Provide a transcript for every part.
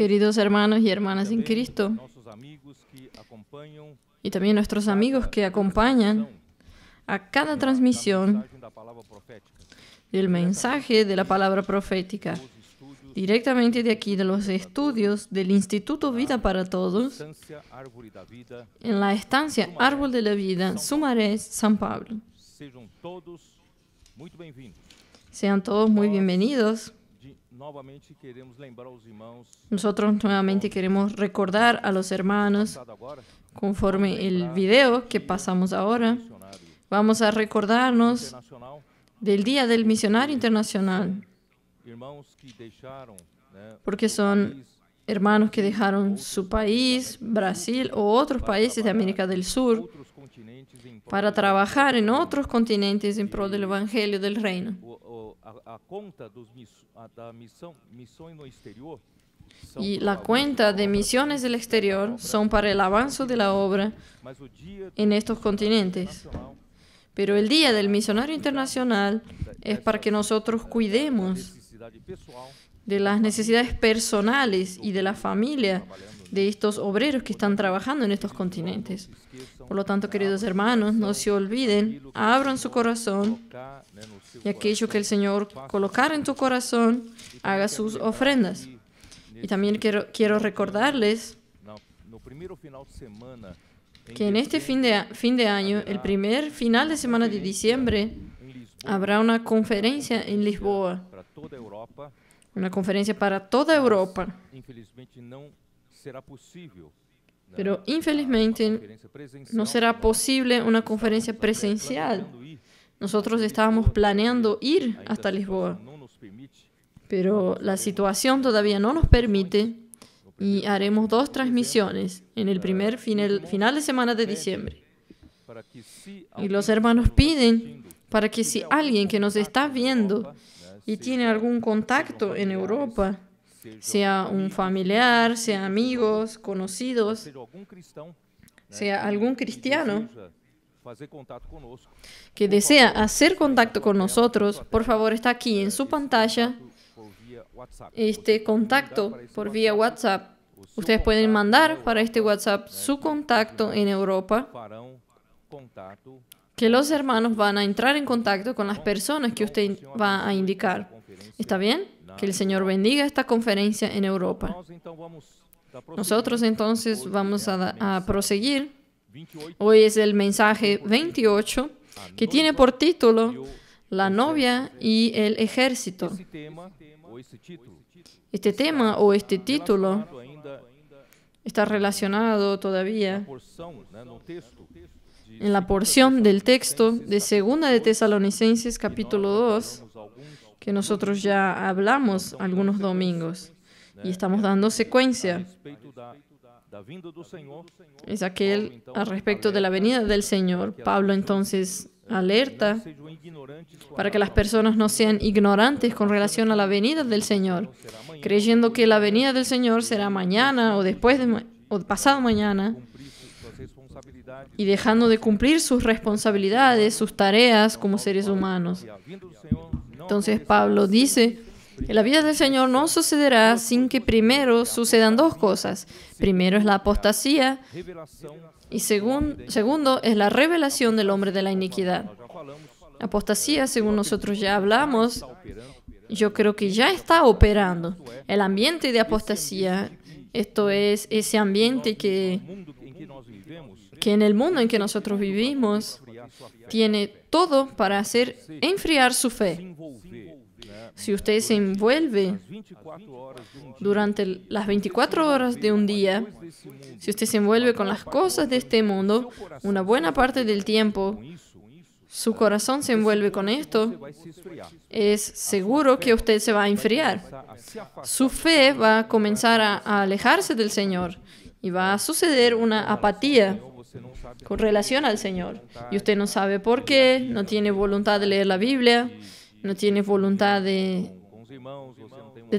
Queridos hermanos y hermanas en Cristo, y también nuestros amigos que acompañan a cada transmisión del mensaje de la palabra profética, directamente de aquí, de los estudios del Instituto Vida para Todos, en la estancia Árbol de la Vida, Sumaré, San Pablo. Sean todos muy bienvenidos. Nosotros nuevamente queremos recordar a los hermanos, conforme el video que pasamos ahora, vamos a recordarnos del Día del Misionario Internacional, porque son hermanos que dejaron su país, Brasil o otros países de América del Sur, para trabajar en otros continentes en pro del Evangelio del Reino. Y la cuenta de misiones del exterior son para el avance de la obra en estos continentes. Pero el Día del Misionario Internacional es para que nosotros cuidemos de las necesidades personales y de la familia de estos obreros que están trabajando en estos continentes. Por lo tanto, queridos hermanos, no se olviden, abran su corazón y aquello que el Señor colocara en tu corazón, haga sus ofrendas. Y también quiero recordarles que en este fin de año, el primer final de semana de diciembre, habrá una conferencia en Lisboa. Una conferencia para toda Europa. Pero infelizmente no será posible una conferencia presencial. Nosotros estábamos planeando ir hasta Lisboa, pero la situación todavía no nos permite y haremos 2 transmisiones en el primer final de semana de diciembre. Y los hermanos piden para que si alguien que nos está viendo y tiene algún contacto en Europa, sea un familiar, sea amigos, conocidos, sea algún cristiano que desea hacer contacto con nosotros, por favor, está aquí en su pantalla este contacto por vía WhatsApp. Ustedes pueden mandar para este WhatsApp su contacto en Europa, que los hermanos van a entrar en contacto con las personas que usted va a indicar. ¿Está bien? Que el Señor bendiga esta conferencia en Europa. Nosotros entonces vamos a proseguir. Hoy es el mensaje 28, que tiene por título La novia y el ejército. Este tema o este título está relacionado todavía en la porción del texto de 2 de Tesalonicenses capítulo 2, que nosotros ya hablamos algunos domingos y estamos dando secuencia. Es aquel al respecto de la venida del Señor. Pablo entonces alerta para que las personas no sean ignorantes con relación a la venida del Señor, creyendo que la venida del Señor será mañana o pasado mañana, y dejando de cumplir sus responsabilidades, sus tareas como seres humanos. Entonces Pablo dice que la vida del Señor no sucederá sin que primero sucedan 2 cosas. Primero es la apostasía y segundo es la revelación del hombre de la iniquidad. Apostasía, según nosotros ya hablamos, yo creo que ya está operando. El ambiente de apostasía, esto es ese ambiente que en el mundo en que nosotros vivimos tiene todo para hacer enfriar su fe. Si usted se envuelve durante las 24 horas de un día, si usted se envuelve con las cosas de este mundo, una buena parte del tiempo, su corazón se envuelve con esto, es seguro que usted se va a enfriar. Su fe va a comenzar a alejarse del Señor y va a suceder una apatía con relación al Señor. Y usted no sabe por qué, no tiene voluntad de leer la Biblia, no tiene voluntad de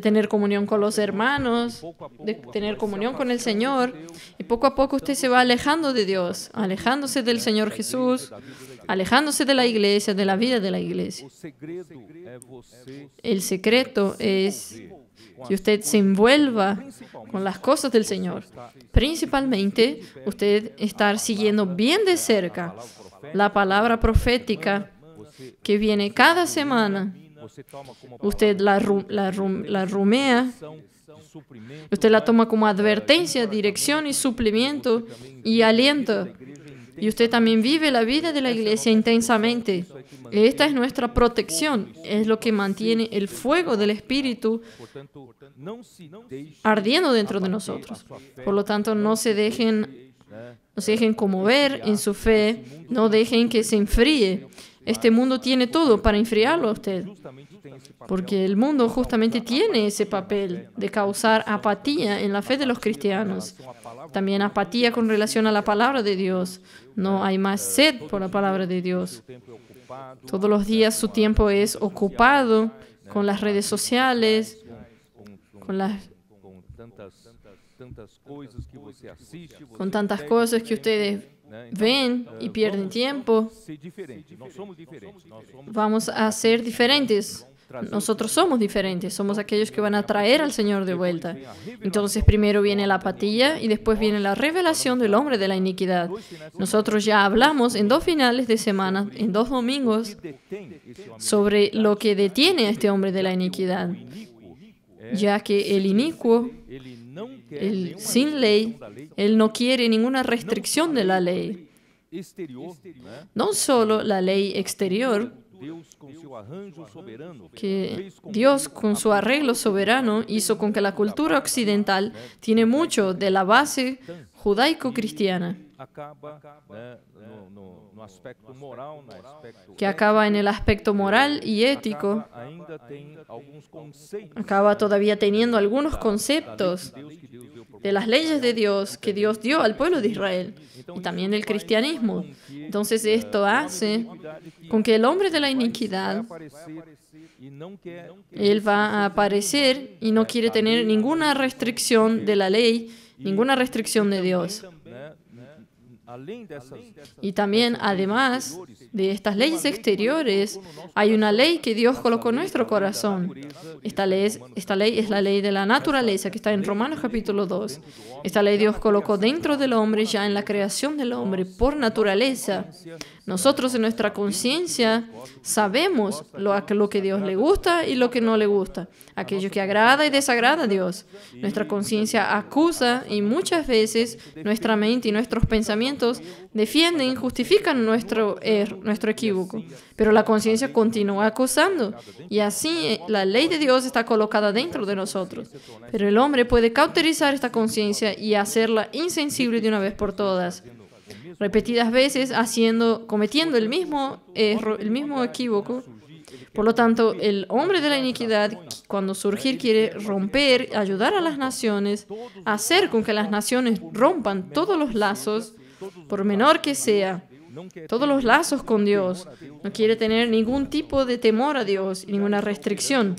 tener comunión con los hermanos, de tener comunión con el Señor. Y poco a poco usted se va alejando de Dios, alejándose del Señor Jesús, alejándose de la iglesia, de la vida de la iglesia. El secreto es que usted se envuelva con las cosas del Señor. Principalmente, usted estar siguiendo bien de cerca la palabra profética que viene cada semana. Usted la rumea, usted la toma como advertencia, dirección y suplimiento y aliento. Y usted también vive la vida de la iglesia intensamente. Esta es nuestra protección, es lo que mantiene el fuego del Espíritu ardiendo dentro de nosotros. Por lo tanto, no se dejen conmover en su fe, no dejen que se enfríe. Este mundo tiene todo para enfriarlo a usted, porque el mundo justamente tiene ese papel de causar apatía en la fe de los cristianos. También apatía con relación a la palabra de Dios. No hay más sed por la palabra de Dios. Todos los días su tiempo es ocupado con las redes sociales, con tantas cosas que ustedes ven y pierden tiempo. Vamos a ser diferentes. Nosotros somos diferentes, somos aquellos que van a traer al Señor de vuelta. Entonces primero viene la apatía y después viene la revelación del hombre de la iniquidad. Nosotros ya hablamos en 2 finales de semana, en 2 domingos, sobre lo que detiene a este hombre de la iniquidad, ya que el inicuo, el sin ley, él no quiere ninguna restricción de la ley. No solo la ley exterior, que Dios con su arreglo soberano hizo con que la cultura occidental tiene mucho de la base judaico-cristiana, que acaba en el aspecto moral y ético, acaba todavía teniendo algunos conceptos de las leyes de Dios que Dios dio al pueblo de Israel y también del cristianismo. Entonces esto hace con que el hombre de la iniquidad, él va a aparecer y no quiere tener ninguna restricción de la ley, ninguna restricción de Dios. Y también, además de estas leyes exteriores, hay una ley que Dios colocó en nuestro corazón. Esta ley es la ley de la naturaleza, que está en Romanos capítulo 2. Esta ley Dios colocó dentro del hombre ya en la creación del hombre por naturaleza. Nosotros en nuestra conciencia sabemos lo que Dios le gusta y lo que no le gusta, aquello que agrada y desagrada a Dios. Nuestra conciencia acusa y muchas veces nuestra mente y nuestros pensamientos defienden y justifican nuestro equívoco, pero la conciencia continúa acusando y así la ley de Dios está colocada dentro de nosotros. Pero el hombre puede cauterizar esta conciencia y hacerla insensible de una vez por todas. Repetidas veces cometiendo el mismo error, el mismo equívoco. Por lo tanto, el hombre de la iniquidad, cuando surgir, quiere romper, ayudar a las naciones, hacer con que las naciones rompan todos los lazos, por menor que sea, todos los lazos con Dios. No quiere tener ningún tipo de temor a Dios y ninguna restricción.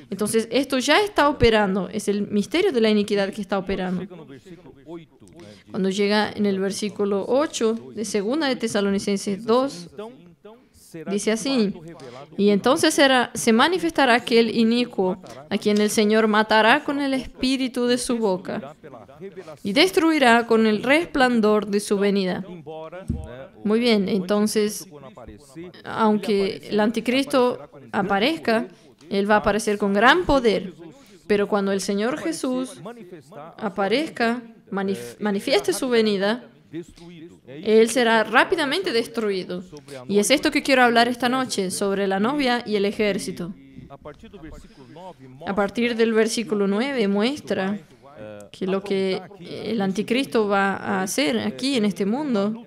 Entonces, esto ya está operando. Es el misterio de la iniquidad que está operando. Cuando llega en el versículo 8 de 2 de Tesalonicenses 2, dice así: y entonces se manifestará aquel inicuo, a quien el Señor matará con el espíritu de su boca y destruirá con el resplandor de su venida. Muy bien, entonces, aunque el anticristo aparezca, él va a aparecer con gran poder, pero cuando el Señor Jesús aparezca, manifieste su venida, él será rápidamente destruido. Y es esto que quiero hablar esta noche, sobre la novia y el ejército. A partir del versículo 9 muestra que lo que el anticristo va a hacer aquí en este mundo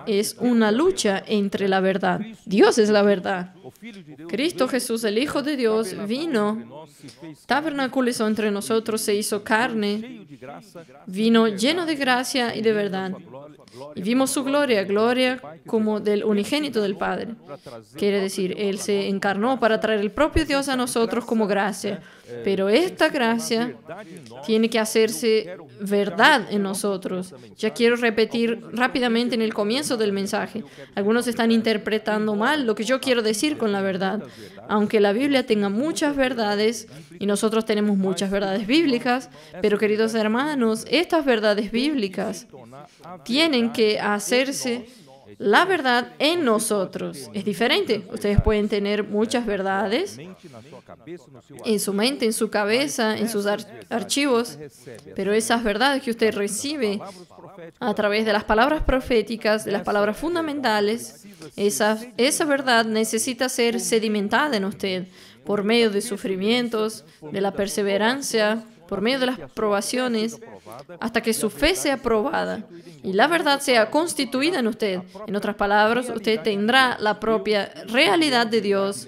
es una lucha entre la verdad. Dios es la verdad. Cristo Jesús, el Hijo de Dios, vino, tabernaculizó entre nosotros, se hizo carne, vino lleno de gracia y de verdad. Y vimos su gloria como del unigénito del Padre. Quiere decir, Él se encarnó para traer el propio Dios a nosotros como gracia. Pero esta gracia tiene que hacerse verdad en nosotros. Ya quiero repetir rápidamente rápidamente en el comienzo del mensaje. Algunos están interpretando mal lo que yo quiero decir con la verdad. Aunque la Biblia tenga muchas verdades, y nosotros tenemos muchas verdades bíblicas, pero queridos hermanos, estas verdades bíblicas tienen que hacerse la verdad en nosotros. Es diferente. Ustedes pueden tener muchas verdades en su mente, en su cabeza, en sus archivos, pero esas verdades que usted recibe a través de las palabras proféticas, de las palabras fundamentales, esa verdad necesita ser sedimentada en usted por medio de sufrimientos, de la perseverancia, por medio de las probaciones, hasta que su fe sea probada y la verdad sea constituida en usted. En otras palabras, usted tendrá la propia realidad de Dios.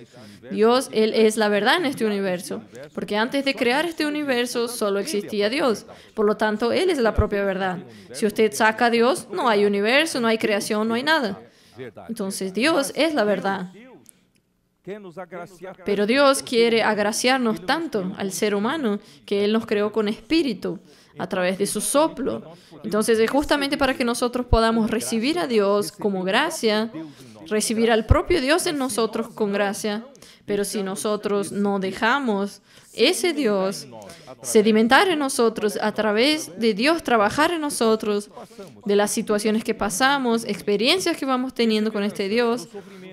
Dios, Él es la verdad en este universo, porque antes de crear este universo solo existía Dios. Por lo tanto, Él es la propia verdad. Si usted saca a Dios, no hay universo, no hay creación, no hay nada. Entonces, Dios es la verdad. Pero Dios quiere agraciarnos tanto al ser humano que Él nos creó con espíritu a través de su soplo. Entonces es justamente para que nosotros podamos recibir a Dios como gracia, recibir al propio Dios en nosotros con gracia. Pero si nosotros no dejamos ese Dios sedimentar en nosotros, a través de Dios trabajar en nosotros, de las situaciones que pasamos, experiencias que vamos teniendo con este Dios,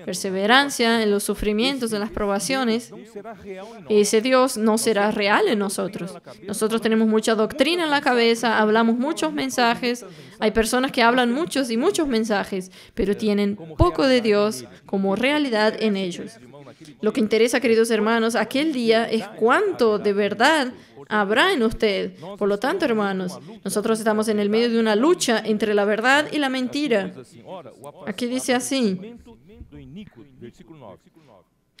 perseverancia en los sufrimientos, en las probaciones, ese Dios no será real en nosotros. Nosotros tenemos mucha doctrina en la cabeza, hablamos muchos mensajes, hay personas que hablan muchos y muchos mensajes, pero tienen poco de Dios como realidad en ellos. Lo que interesa, queridos hermanos, aquel día es cuánto de verdad habrá en usted. Por lo tanto, hermanos, nosotros estamos en el medio de una lucha entre la verdad y la mentira. Aquí dice así,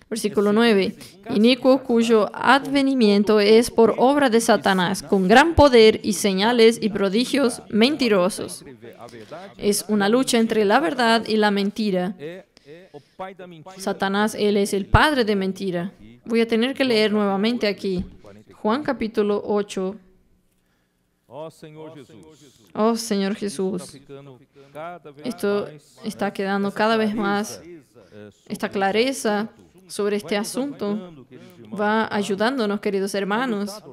versículo 9, inicuo cuyo advenimiento es por obra de Satanás, con gran poder y señales y prodigios mentirosos. Es una lucha entre la verdad y la mentira. Satanás, él es el padre de mentira. Voy a tener que leer nuevamente aquí. Juan capítulo 8. Oh Señor Jesús. Esto está quedando cada vez más, esta clareza sobre este asunto va ayudándonos, queridos hermanos,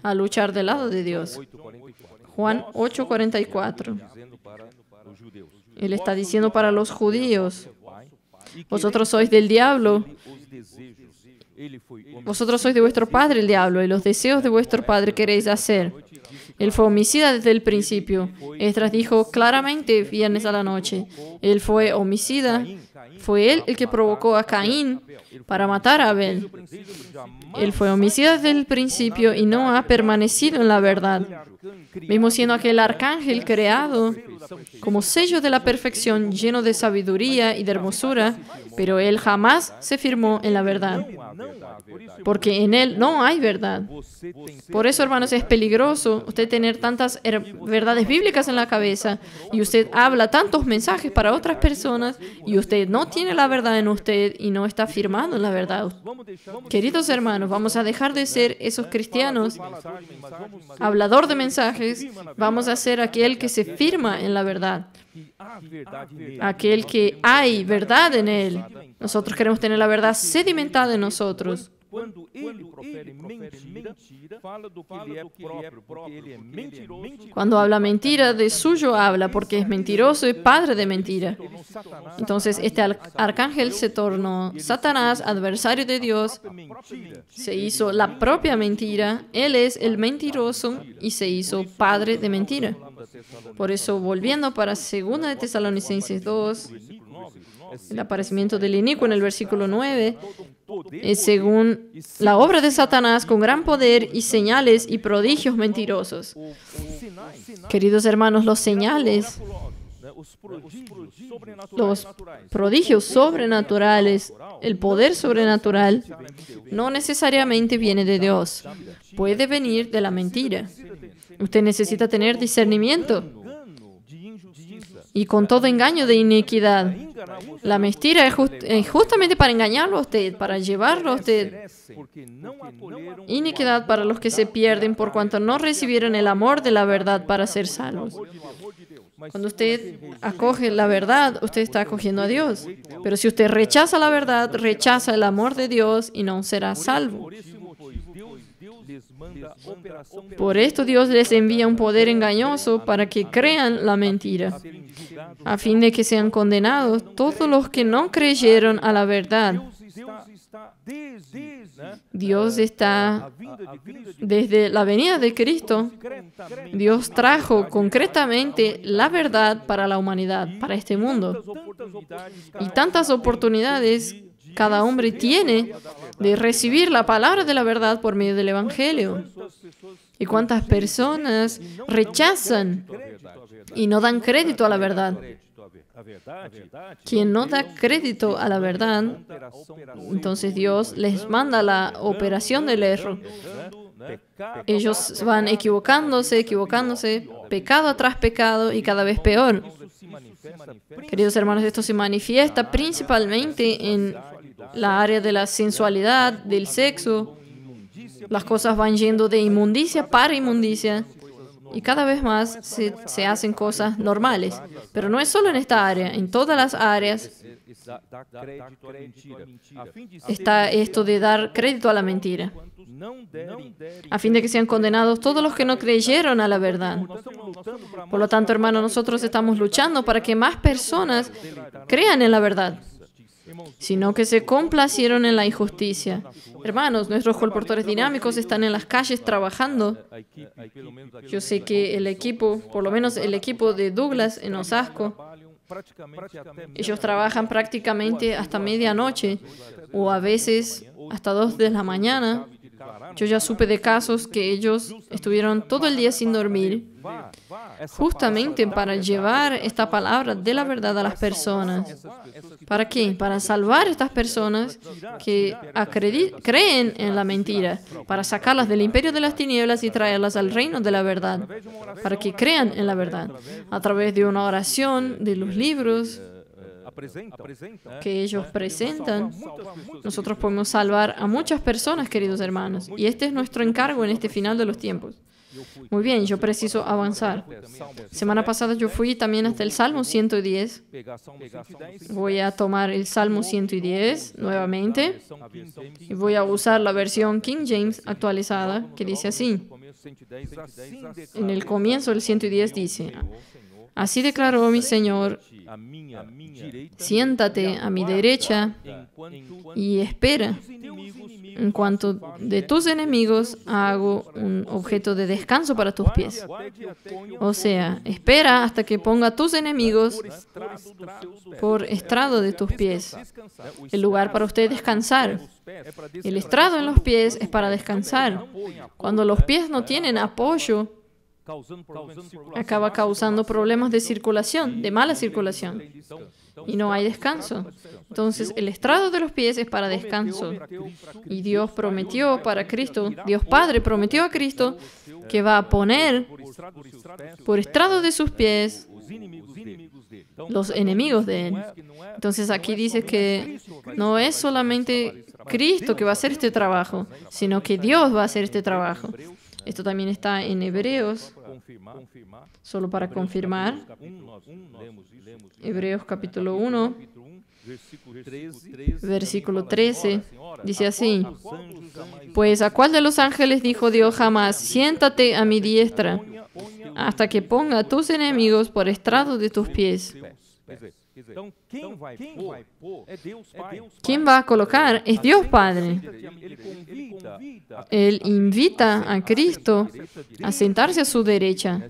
a luchar del lado de Dios. Juan 8:44. Él está diciendo para los judíos, vosotros sois del diablo, vosotros sois de vuestro padre el diablo, y los deseos de vuestro padre queréis hacer. Él fue homicida desde el principio. Esdras dijo claramente viernes a la noche, él fue homicida. Fue él el que provocó a Caín para matar a Abel. Él fue homicida desde el principio y no ha permanecido en la verdad. Mismo siendo aquel arcángel creado como sello de la perfección, lleno de sabiduría y de hermosura, pero él jamás se firmó en la verdad, porque en él no hay verdad. Por eso, hermanos, es peligroso usted tener tantas verdades bíblicas en la cabeza y usted habla tantos mensajes para otras personas y usted no tiene la verdad en usted y no está firmando en la verdad. Queridos hermanos, vamos a dejar de ser esos cristianos hablador de mensajes, vamos a ser aquel que se firma en la verdad, aquel que hay verdad en él. Nosotros queremos tener la verdad sedimentada en nosotros. Cuando habla mentira, de suyo habla, porque es mentiroso y padre de mentira. Entonces, este arcángel se tornó Satanás, adversario de Dios, se hizo la propia mentira, él es el mentiroso y se hizo padre de mentira. Por eso, volviendo para 2 de Tesalonicenses 2, el aparecimiento del inicuo en el versículo 9, es según la obra de Satanás con gran poder y señales y prodigios mentirosos. Queridos hermanos, los señales, los prodigios sobrenaturales, el poder sobrenatural, no necesariamente viene de Dios. Puede venir de la mentira. Usted necesita tener discernimiento. Y con todo engaño de iniquidad. La mentira es justamente para engañarlo a usted, para llevarlo a usted. Iniquidad para los que se pierden por cuanto no recibieron el amor de la verdad para ser salvos. Cuando usted acoge la verdad, usted está acogiendo a Dios. Pero si usted rechaza la verdad, rechaza el amor de Dios y no será salvo. Por esto Dios les envía un poder engañoso para que crean la mentira, a fin de que sean condenados todos los que no creyeron a la verdad. Dios está, desde la venida de Cristo, Dios trajo concretamente la verdad para la humanidad, para este mundo. Y tantas oportunidades cada hombre tiene de recibir la palabra de la verdad por medio del Evangelio. Y cuántas personas rechazan y no dan crédito a la verdad. Quien no da crédito a la verdad, entonces Dios les manda la operación del error. Ellos van equivocándose, pecado tras pecado y cada vez peor. Queridos hermanos, esto se manifiesta principalmente en la área de la sensualidad, del sexo. Las cosas van yendo de inmundicia para inmundicia. Y cada vez más se hacen cosas normales. Pero no es solo en esta área, en todas las áreas está esto de dar crédito a la mentira, a fin de que sean condenados todos los que no creyeron a la verdad. Por lo tanto, hermanos, nosotros estamos luchando para que más personas crean en la verdad, sino que se complacieron en la injusticia. Hermanos, nuestros colportores dinámicos están en las calles trabajando. Yo sé que el equipo, por lo menos el equipo de Douglas en Osasco, ellos trabajan prácticamente hasta medianoche o a veces hasta 2 de la mañana. Yo ya supe de casos que ellos estuvieron todo el día sin dormir, justamente para llevar esta palabra de la verdad a las personas. ¿Para qué? Para salvar a estas personas que creen en la mentira, para sacarlas del imperio de las tinieblas y traerlas al reino de la verdad, para que crean en la verdad, a través de una oración, de los libros que ellos presentan. Nosotros podemos salvar a muchas personas, queridos hermanos, y este es nuestro encargo en este final de los tiempos. Muy bien, yo preciso avanzar. Semana pasada yo fui también hasta el Salmo 110. Voy a tomar el Salmo 110 nuevamente y voy a usar la versión King James actualizada, que dice así. En el comienzo del 110 dice: así declaró mi Señor, siéntate a mi derecha y espera, en cuanto de tus enemigos hago un objeto de descanso para tus pies. O sea, espera hasta que ponga tus enemigos por estrado de tus pies. El lugar para usted descansar. El estrado en los pies es para descansar. Cuando los pies no tienen apoyo, acaba causando problemas de circulación, de mala circulación, y no hay descanso. Entonces, el estrado de los pies es para descanso. Y Dios prometió para Cristo, Dios Padre prometió a Cristo que va a poner por estrado de sus pies los enemigos de Él. Entonces, aquí dice que no es solamente Cristo que va a hacer este trabajo, sino que Dios va a hacer este trabajo. Esto también está en Hebreos, solo para confirmar. Hebreos capítulo 1, versículo 13, dice así: pues ¿a cuál de los ángeles dijo Dios jamás, siéntate a mi diestra, hasta que ponga a tus enemigos por estrado de tus pies? ¿Quién va a colocar? Es Dios Padre. Él invita a Cristo a sentarse a su derecha.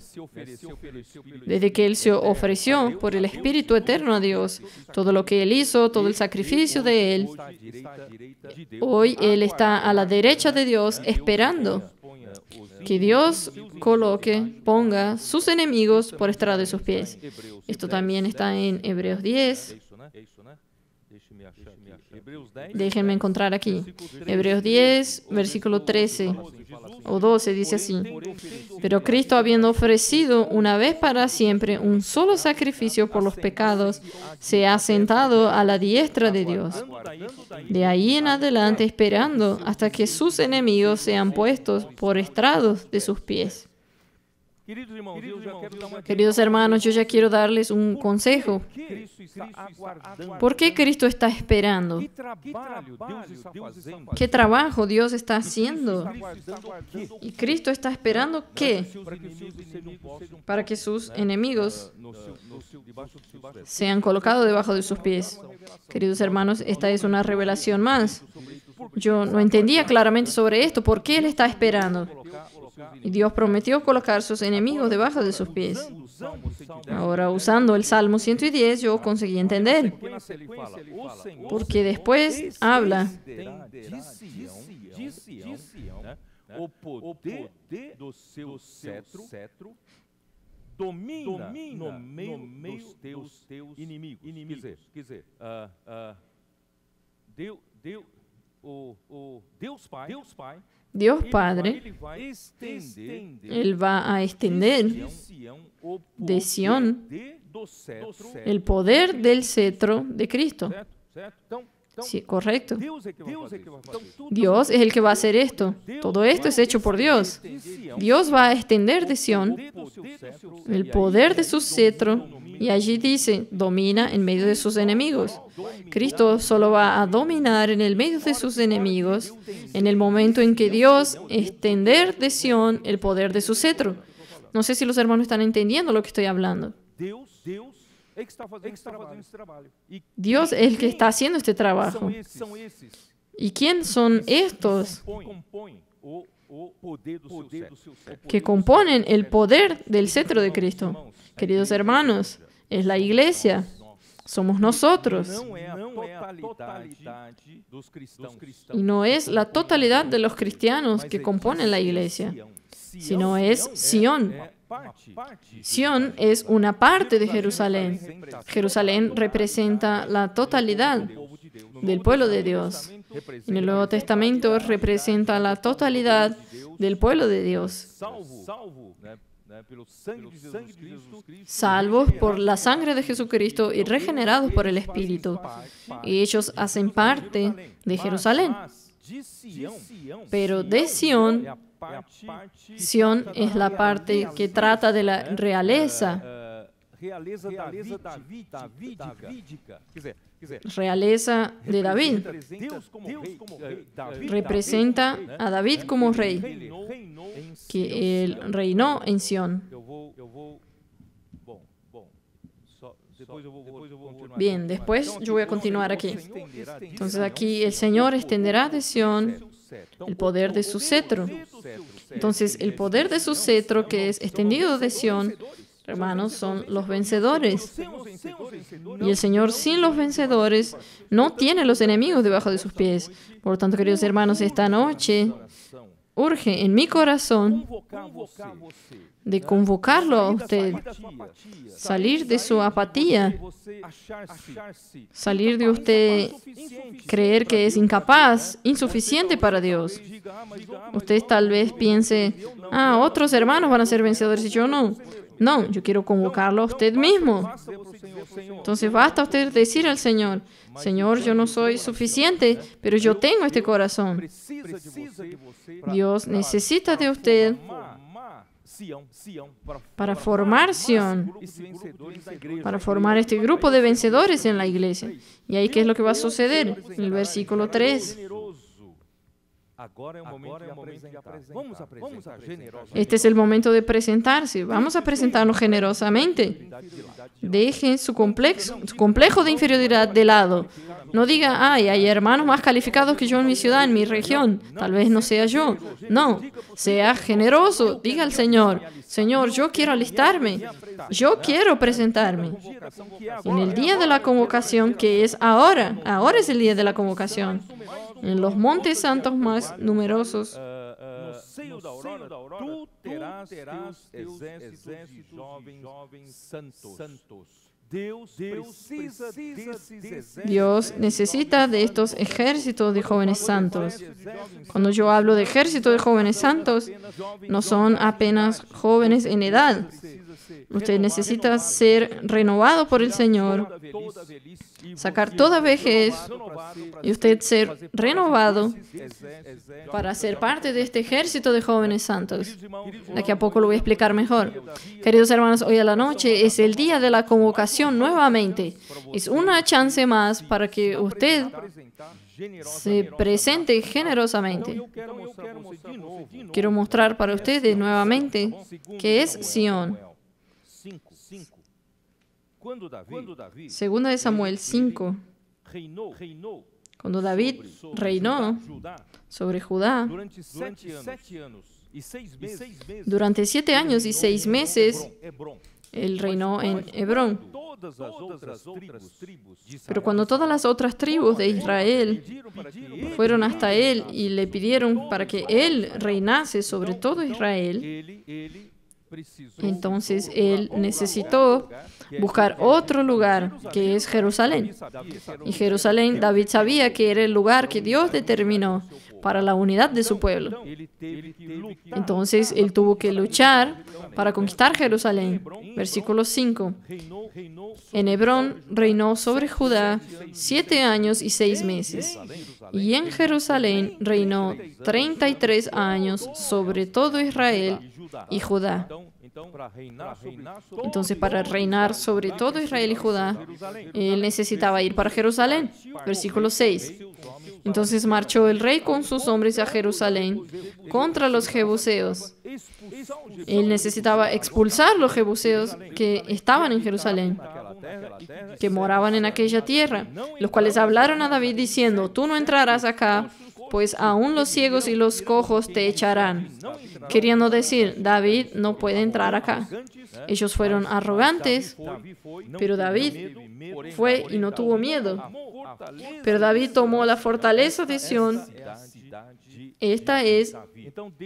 Desde que Él se ofreció por el Espíritu Eterno a Dios, todo lo que Él hizo, todo el sacrificio de Él, hoy Él está a la derecha de Dios esperando que Dios ponga sus enemigos por estrado de sus pies. Esto también está en Hebreos 10. Déjenme encontrar aquí. Hebreos 10, versículo 13 o 12, dice así: pero Cristo, habiendo ofrecido una vez para siempre un solo sacrificio por los pecados, se ha sentado a la diestra de Dios. De ahí en adelante esperando hasta que sus enemigos sean puestos por estrados de sus pies. Queridos hermanos, yo ya quiero darles un consejo. ¿Por qué Cristo está esperando? ¿Qué trabajo Dios está haciendo? ¿Y Cristo está esperando qué? Para que sus enemigos sean colocados debajo de sus pies. Queridos hermanos, esta es una revelación más. Yo no entendía claramente sobre esto. ¿Por qué Él está esperando? Y Dios prometió colocar sus enemigos debajo de sus pies. Ahora, usando el Salmo 110, yo conseguí entender. Porque después habla o poder do seu cetro domina no meio dos teus inimigos. Quer dizer, Dios Padre, Él va a extender de Sión el poder del cetro de Cristo. Sí, correcto. Dios es el que va a hacer esto. Todo esto es hecho por Dios. Dios va a extender de Sión el poder de su cetro y allí dice, domina en medio de sus enemigos. Cristo solo va a dominar en el medio de sus enemigos en el momento en que Dios extender de Sión el poder de su cetro. No sé si los hermanos están entendiendo lo que estoy hablando. Dios es el que está haciendo este trabajo. ¿Y quién son estos que componen el poder del cetro de Cristo? Queridos hermanos, es la iglesia. Somos nosotros. Y no es la totalidad de los cristianos que componen la iglesia, sino es Sión. Sión es una parte de Jerusalén. Jerusalén representa la totalidad del pueblo de Dios. En el Nuevo Testamento representa la totalidad del pueblo de Dios. Salvos por la sangre de Jesucristo y regenerados por el Espíritu. Y ellos hacen parte de Jerusalén. Pero de Sión, Sión es la parte que trata de la realeza. Realeza de David. Representa a David como rey, que él reinó en Sión. Bien, después yo voy a continuar aquí. Entonces aquí el Señor extenderá de Sión el poder de su cetro. Entonces el poder de su cetro que es extendido de Sión, hermanos, son los vencedores. Y el Señor sin los vencedores no tiene los enemigos debajo de sus pies. Por lo tanto, queridos hermanos, esta noche urge en mi corazón de convocarlo a usted, salir de su apatía, salir de usted creer que es incapaz, insuficiente para Dios. Usted tal vez piense, otros hermanos van a ser vencedores y yo no. No, yo quiero convocarlo a usted mismo. Entonces basta usted decir al Señor, Señor, yo no soy suficiente, pero yo tengo este corazón. Dios necesita de usted para formar Sión, para formar este grupo de vencedores en la iglesia. ¿Y ahí qué es lo que va a suceder? En el versículo 3. Este es el momento de presentarse. Vamos a presentarnos generosamente. Deje su complejo de inferioridad de lado. No diga, hay hermanos más calificados que yo en mi ciudad, en mi región. Tal vez no sea yo. No, sea generoso. Diga al Señor, Señor, yo quiero alistarme. Yo quiero presentarme. En el día de la convocación, que es ahora. Ahora es el día de la convocación. En los montes santos más numerosos. Dios necesita de estos ejércitos de jóvenes santos. Cuando yo hablo de ejército de jóvenes santos, no son apenas jóvenes en edad. Usted necesita ser renovado por el Señor, sacar toda vejez y usted ser renovado para ser parte de este ejército de jóvenes santos. De aquí a poco lo voy a explicar mejor. Queridos hermanos, hoy a la noche es el día de la convocación nuevamente. Es una chance más para que usted se presente generosamente. Quiero mostrar para ustedes nuevamente qué es Sión. Segunda de Samuel 5. Cuando David reinó sobre Judá, durante 7 años y 6 meses, él reinó en Hebrón. Pero cuando todas las otras tribus de Israel fueron hasta él y le pidieron para que él reinase sobre todo Israel, entonces él necesitó buscar otro lugar, que es Jerusalén. Y Jerusalén, David sabía que era el lugar que Dios determinó para la unidad de su pueblo. Entonces él tuvo que luchar para conquistar Jerusalén. Versículo 5. En Hebrón reinó sobre Judá 7 años y 6 meses. Y en Jerusalén reinó 33 años sobre todo Israel y Judá. Entonces, para reinar sobre todo Israel y Judá, él necesitaba ir para Jerusalén. Versículo 6. Entonces marchó el rey con sus hombres a Jerusalén contra los jebuseos. Él necesitaba expulsar los jebuseos que estaban en Jerusalén, que moraban en aquella tierra, los cuales hablaron a David diciendo: tú no entrarás acá, pues aún los ciegos y los cojos te echarán. Queriendo decir, David no puede entrar acá. Ellos fueron arrogantes, pero David fue y no tuvo miedo. Pero David tomó la fortaleza de Sión. Esta es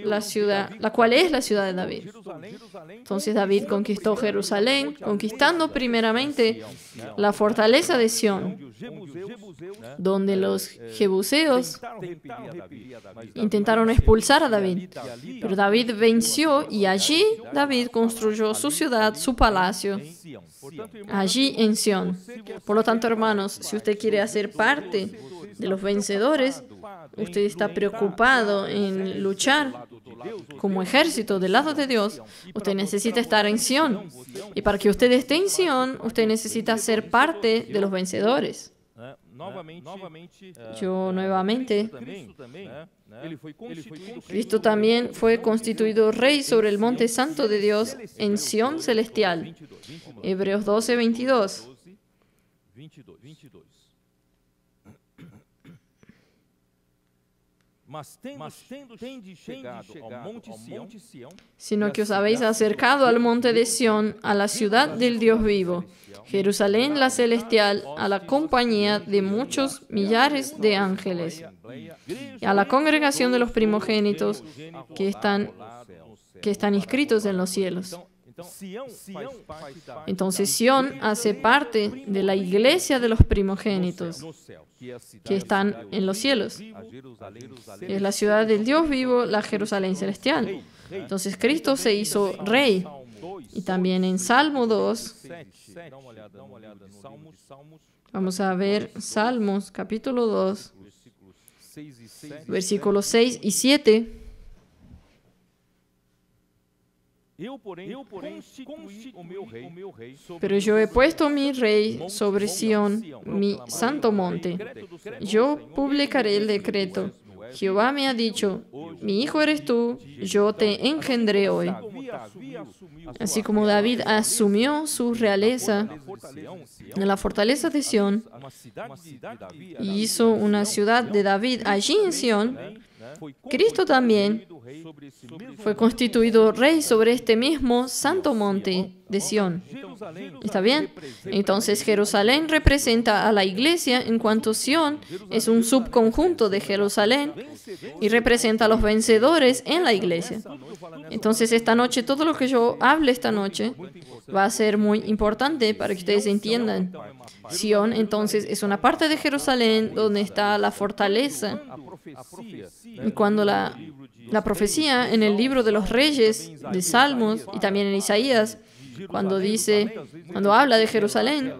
la ciudad, la cual es la ciudad de David. Entonces David conquistó Jerusalén, conquistando primeramente la fortaleza de Sión, donde los jebuseos intentaron expulsar a David. Pero David venció y allí David construyó su ciudad, su palacio, allí en Sión. Por lo tanto, hermanos, si usted quiere hacer parte de los vencedores, usted está preocupado en luchar como ejército del lado de Dios, usted necesita estar en Sión. Y para que usted esté en Sión, usted necesita ser parte de los vencedores. Yo nuevamente, Cristo también fue constituido rey sobre el monte santo de Dios en Sión celestial. Hebreos 12, 22. Sino que os habéis acercado al monte de Sión, a la ciudad del Dios vivo, Jerusalén la celestial, a la compañía de muchos millares de ángeles, y a la congregación de los primogénitos que están inscritos en los cielos. Entonces Sión hace parte de la iglesia de los primogénitos que están en los cielos. Es la ciudad del Dios vivo, la Jerusalén celestial. Entonces Cristo se hizo rey. Y también en Salmo 2, vamos a ver Salmos capítulo 2, versículos 6 y 7. Pero yo he puesto mi rey sobre Sión, mi santo monte. Yo publicaré el decreto. Jehová me ha dicho: mi hijo eres tú, yo te engendré hoy. Así como David asumió su realeza en la fortaleza de Sión y hizo una ciudad de David allí en Sión, Cristo también fue constituido rey sobre este mismo santo monte de Sión. ¿Está bien? Entonces Jerusalén representa a la iglesia, en cuanto Sión es un subconjunto de Jerusalén y representa a los vencedores en la iglesia. Entonces esta noche, todo lo que yo hable esta noche va a ser muy importante para que ustedes entiendan. Sión, entonces, es una parte de Jerusalén donde está la fortaleza. Y cuando la profecía en el libro de los Reyes, de Salmos y también en Isaías, cuando habla de Jerusalén,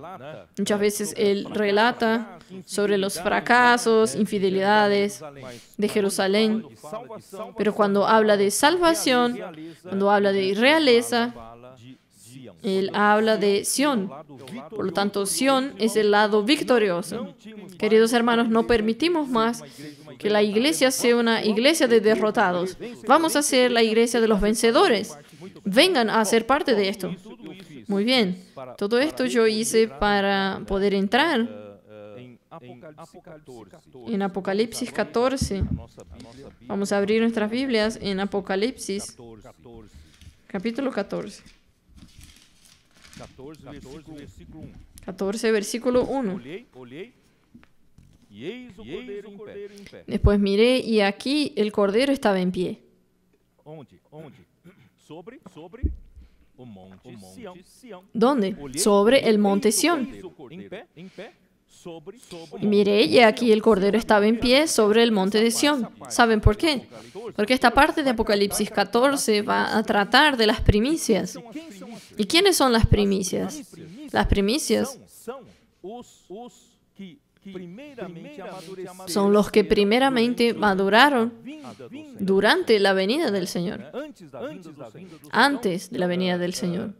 muchas veces él relata sobre los fracasos, infidelidades de Jerusalén. Pero cuando habla de salvación, cuando habla de realeza, él habla de Sión. Por lo tanto, Sión es el lado victorioso. Queridos hermanos, no permitimos más que la iglesia sea una iglesia de derrotados. Vamos a ser la iglesia de los vencedores. Vengan a ser parte de esto. Muy bien. Todo esto yo hice para poder entrar en Apocalipsis 14. Vamos a abrir nuestras Biblias en Apocalipsis, capítulo 14. 14, versículo 1. Después miré y aquí el Cordero estaba en pie. ¿Dónde? Sobre el monte Sión. Y miré y aquí el Cordero estaba en pie sobre el monte de Sión. ¿Saben por qué? Porque esta parte de Apocalipsis 14 va a tratar de las primicias. ¿Y quiénes son las primicias? Las primicias son los que primeramente maduraron durante la venida del Señor, antes de la venida del Señor.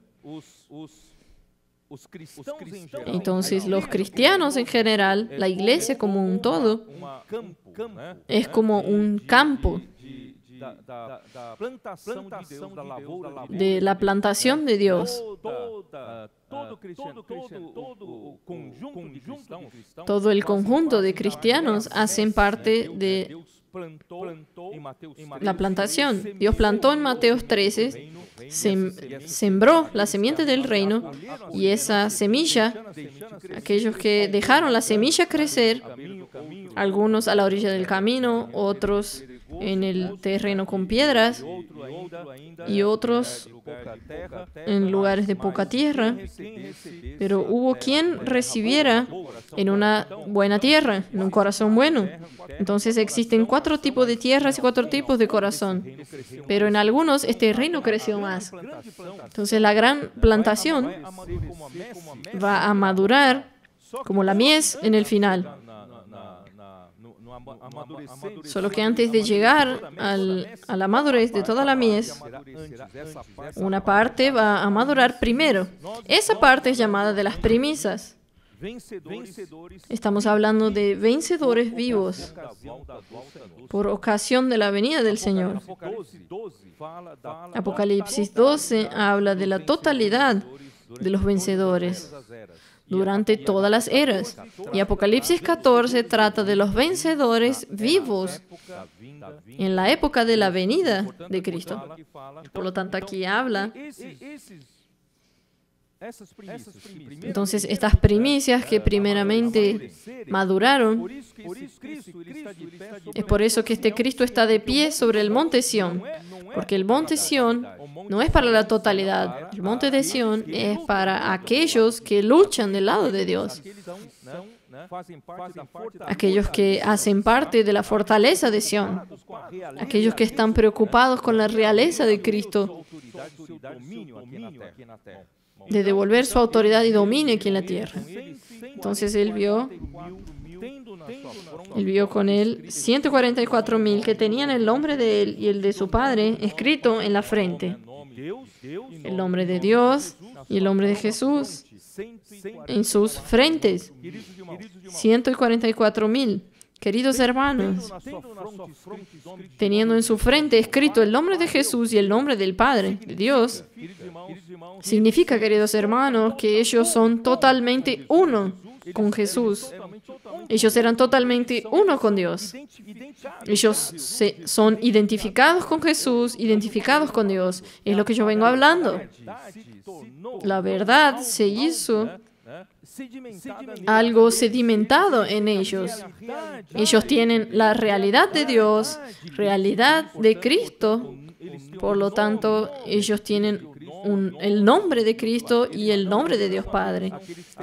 Entonces, los cristianos en general, la iglesia como un todo, es como un campo de la plantación de Dios. Todo el conjunto de cristianos hacen parte de la plantación. Dios plantó en Mateo 13, sembró la semiente del reino y esa semilla, aquellos que dejaron la semilla crecer, algunos a la orilla del camino, otros en el terreno con piedras y otros en lugares de poca tierra, pero hubo quien recibiera en una buena tierra, en un corazón bueno. Entonces existen 4 tipos de tierras y 4 tipos de corazón, pero en algunos este reino creció más. Entonces la gran plantación va a madurar como la mies en el final. Solo que antes de llegar a la madurez de toda la mies, una parte va a madurar primero. Esa parte es llamada de las primicias. Estamos hablando de vencedores vivos por ocasión de la venida del Señor. Apocalipsis 12 habla de la totalidad de los vencedores durante todas las eras. Y Apocalipsis 14 trata de los vencedores vivos en la época de la venida de Cristo. Por lo tanto, aquí habla. Entonces, estas primicias que primeramente maduraron, es por eso que este Cristo está de pie sobre el monte Sión, porque el monte Sión no es para la totalidad. El monte de Sión es para aquellos que luchan del lado de Dios, aquellos que hacen parte de la fortaleza de Sión, aquellos que están preocupados con la realeza de Cristo, de devolver su autoridad y dominio aquí en la tierra. Entonces él vio con él 144,000 que tenían el nombre de él y el de su padre escrito en la frente. El nombre de Dios y el nombre de Jesús en sus frentes. 144,000. Queridos hermanos, teniendo en su frente escrito el nombre de Jesús y el nombre del Padre, de Dios, significa, queridos hermanos, que ellos son totalmente uno con Jesús. Ellos eran totalmente uno con Dios. Ellos son identificados con Jesús, identificados con Dios. Es lo que yo vengo hablando. La verdad se hizo algo sedimentado en ellos. Ellos tienen la realidad de Dios, realidad de Cristo. Por lo tanto, ellos tienen el nombre de Cristo y el nombre de Dios Padre.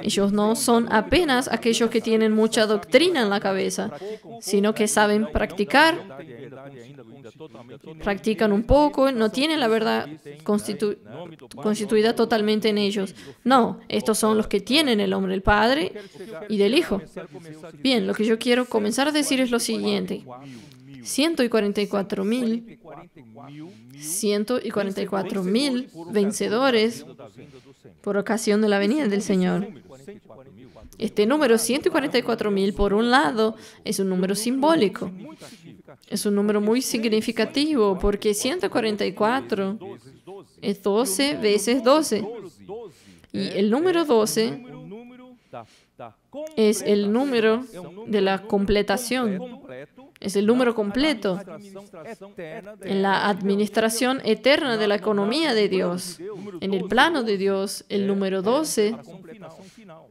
Ellos no son apenas aquellos que tienen mucha doctrina en la cabeza, sino que saben practicar, practican un poco, no tienen la verdad constituida totalmente en ellos. No, estos son los que tienen el nombre del Padre y del Hijo. Bien, lo que yo quiero comenzar a decir es lo siguiente. 144.000 vencedores por ocasión de la venida del Señor. Este número 144.000, por un lado, es un número simbólico. Es un número muy significativo porque 144 es 12 veces 12. Y el número 12 es el número de la completación. Es el número completo en la administración eterna de la economía de Dios. En el plano de Dios, el número 12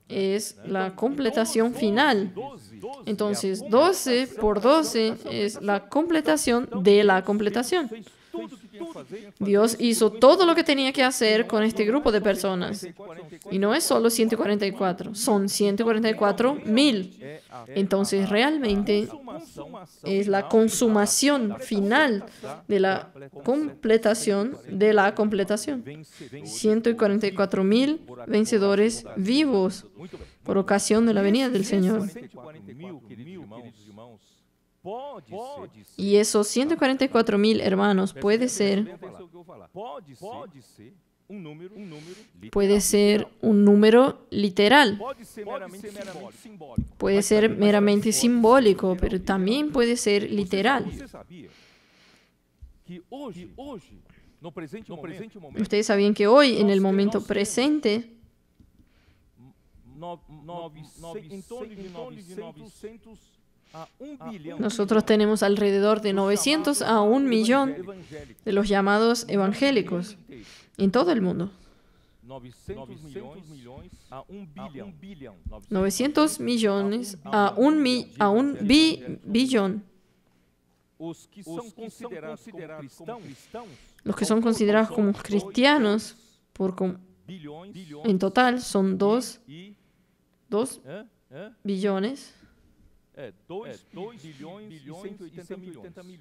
es la completación final. Entonces, 12 por 12 es la completación de la completación. Dios hizo todo lo que tenía que hacer con este grupo de personas. Y no es solo 144, son 144.000. Entonces, realmente es la consumación final de la completación de la completación. 144.000 vencedores vivos por ocasión de la venida del Señor. Y esos 144.000 hermanos puede ser un número literal, puede ser meramente simbólico, pero también puede ser literal. Ustedes sabían que hoy, en el momento presente, nosotros tenemos alrededor de 900 a 1 millón de los llamados evangélicos en todo el mundo. 900 millones a un billón. Los que son considerados como cristianos en total son 2 billones.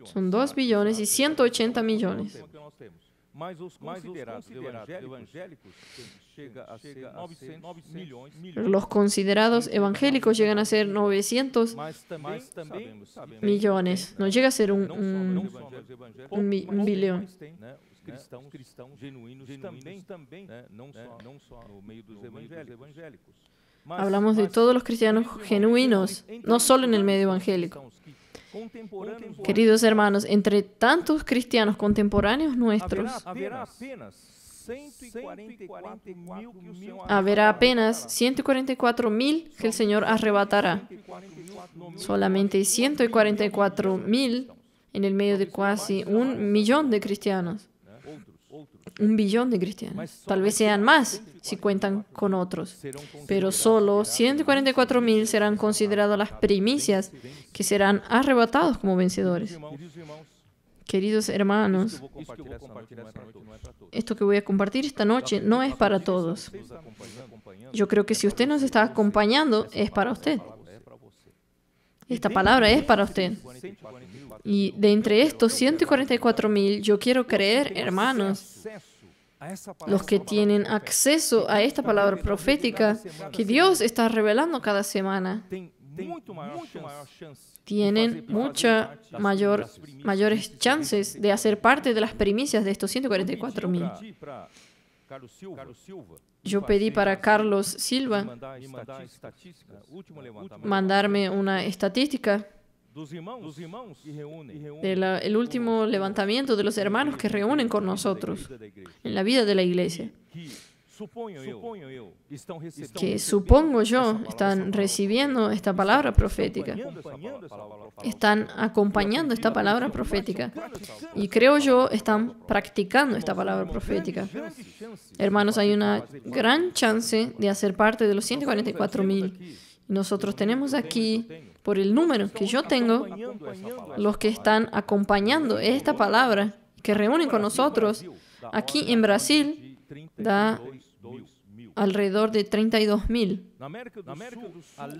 Son 2 billones y 180 millones. Los considerados evangélicos llegan a ser 900 millones. No llega a ser un billón. Hablamos de todos los cristianos genuinos, no solo en el medio evangélico. Queridos hermanos, entre tantos cristianos contemporáneos nuestros, habrá apenas 144.000 que el Señor arrebatará. Solamente 144.000 en el medio de casi 1 millón de cristianos. 1 billón de cristianos. Tal vez sean más si cuentan con otros. Pero solo 144.000 serán considerados las primicias que serán arrebatados como vencedores. Queridos hermanos, esto que voy a compartir esta noche no es para todos. Yo creo que si usted nos está acompañando, es para usted. Esta palabra es para usted. Y de entre estos 144.000, yo quiero creer, hermanos, los que tienen acceso a esta palabra profética que Dios está revelando cada semana, tienen mayores chances de hacer parte de las primicias de estos 144.000. Yo pedí para Carlos Silva mandarme una estadística del último levantamiento de los hermanos que reúnen con nosotros en la vida de la iglesia, que supongo yo están recibiendo esta palabra profética, están acompañando esta palabra profética y creo yo están practicando esta palabra profética. Hermanos, hay una gran chance de hacer parte de los 144.000. Nosotros tenemos aquí, por el número que yo tengo, los que están acompañando esta palabra, que reúnen con nosotros aquí en Brasil, da alrededor de 32.000.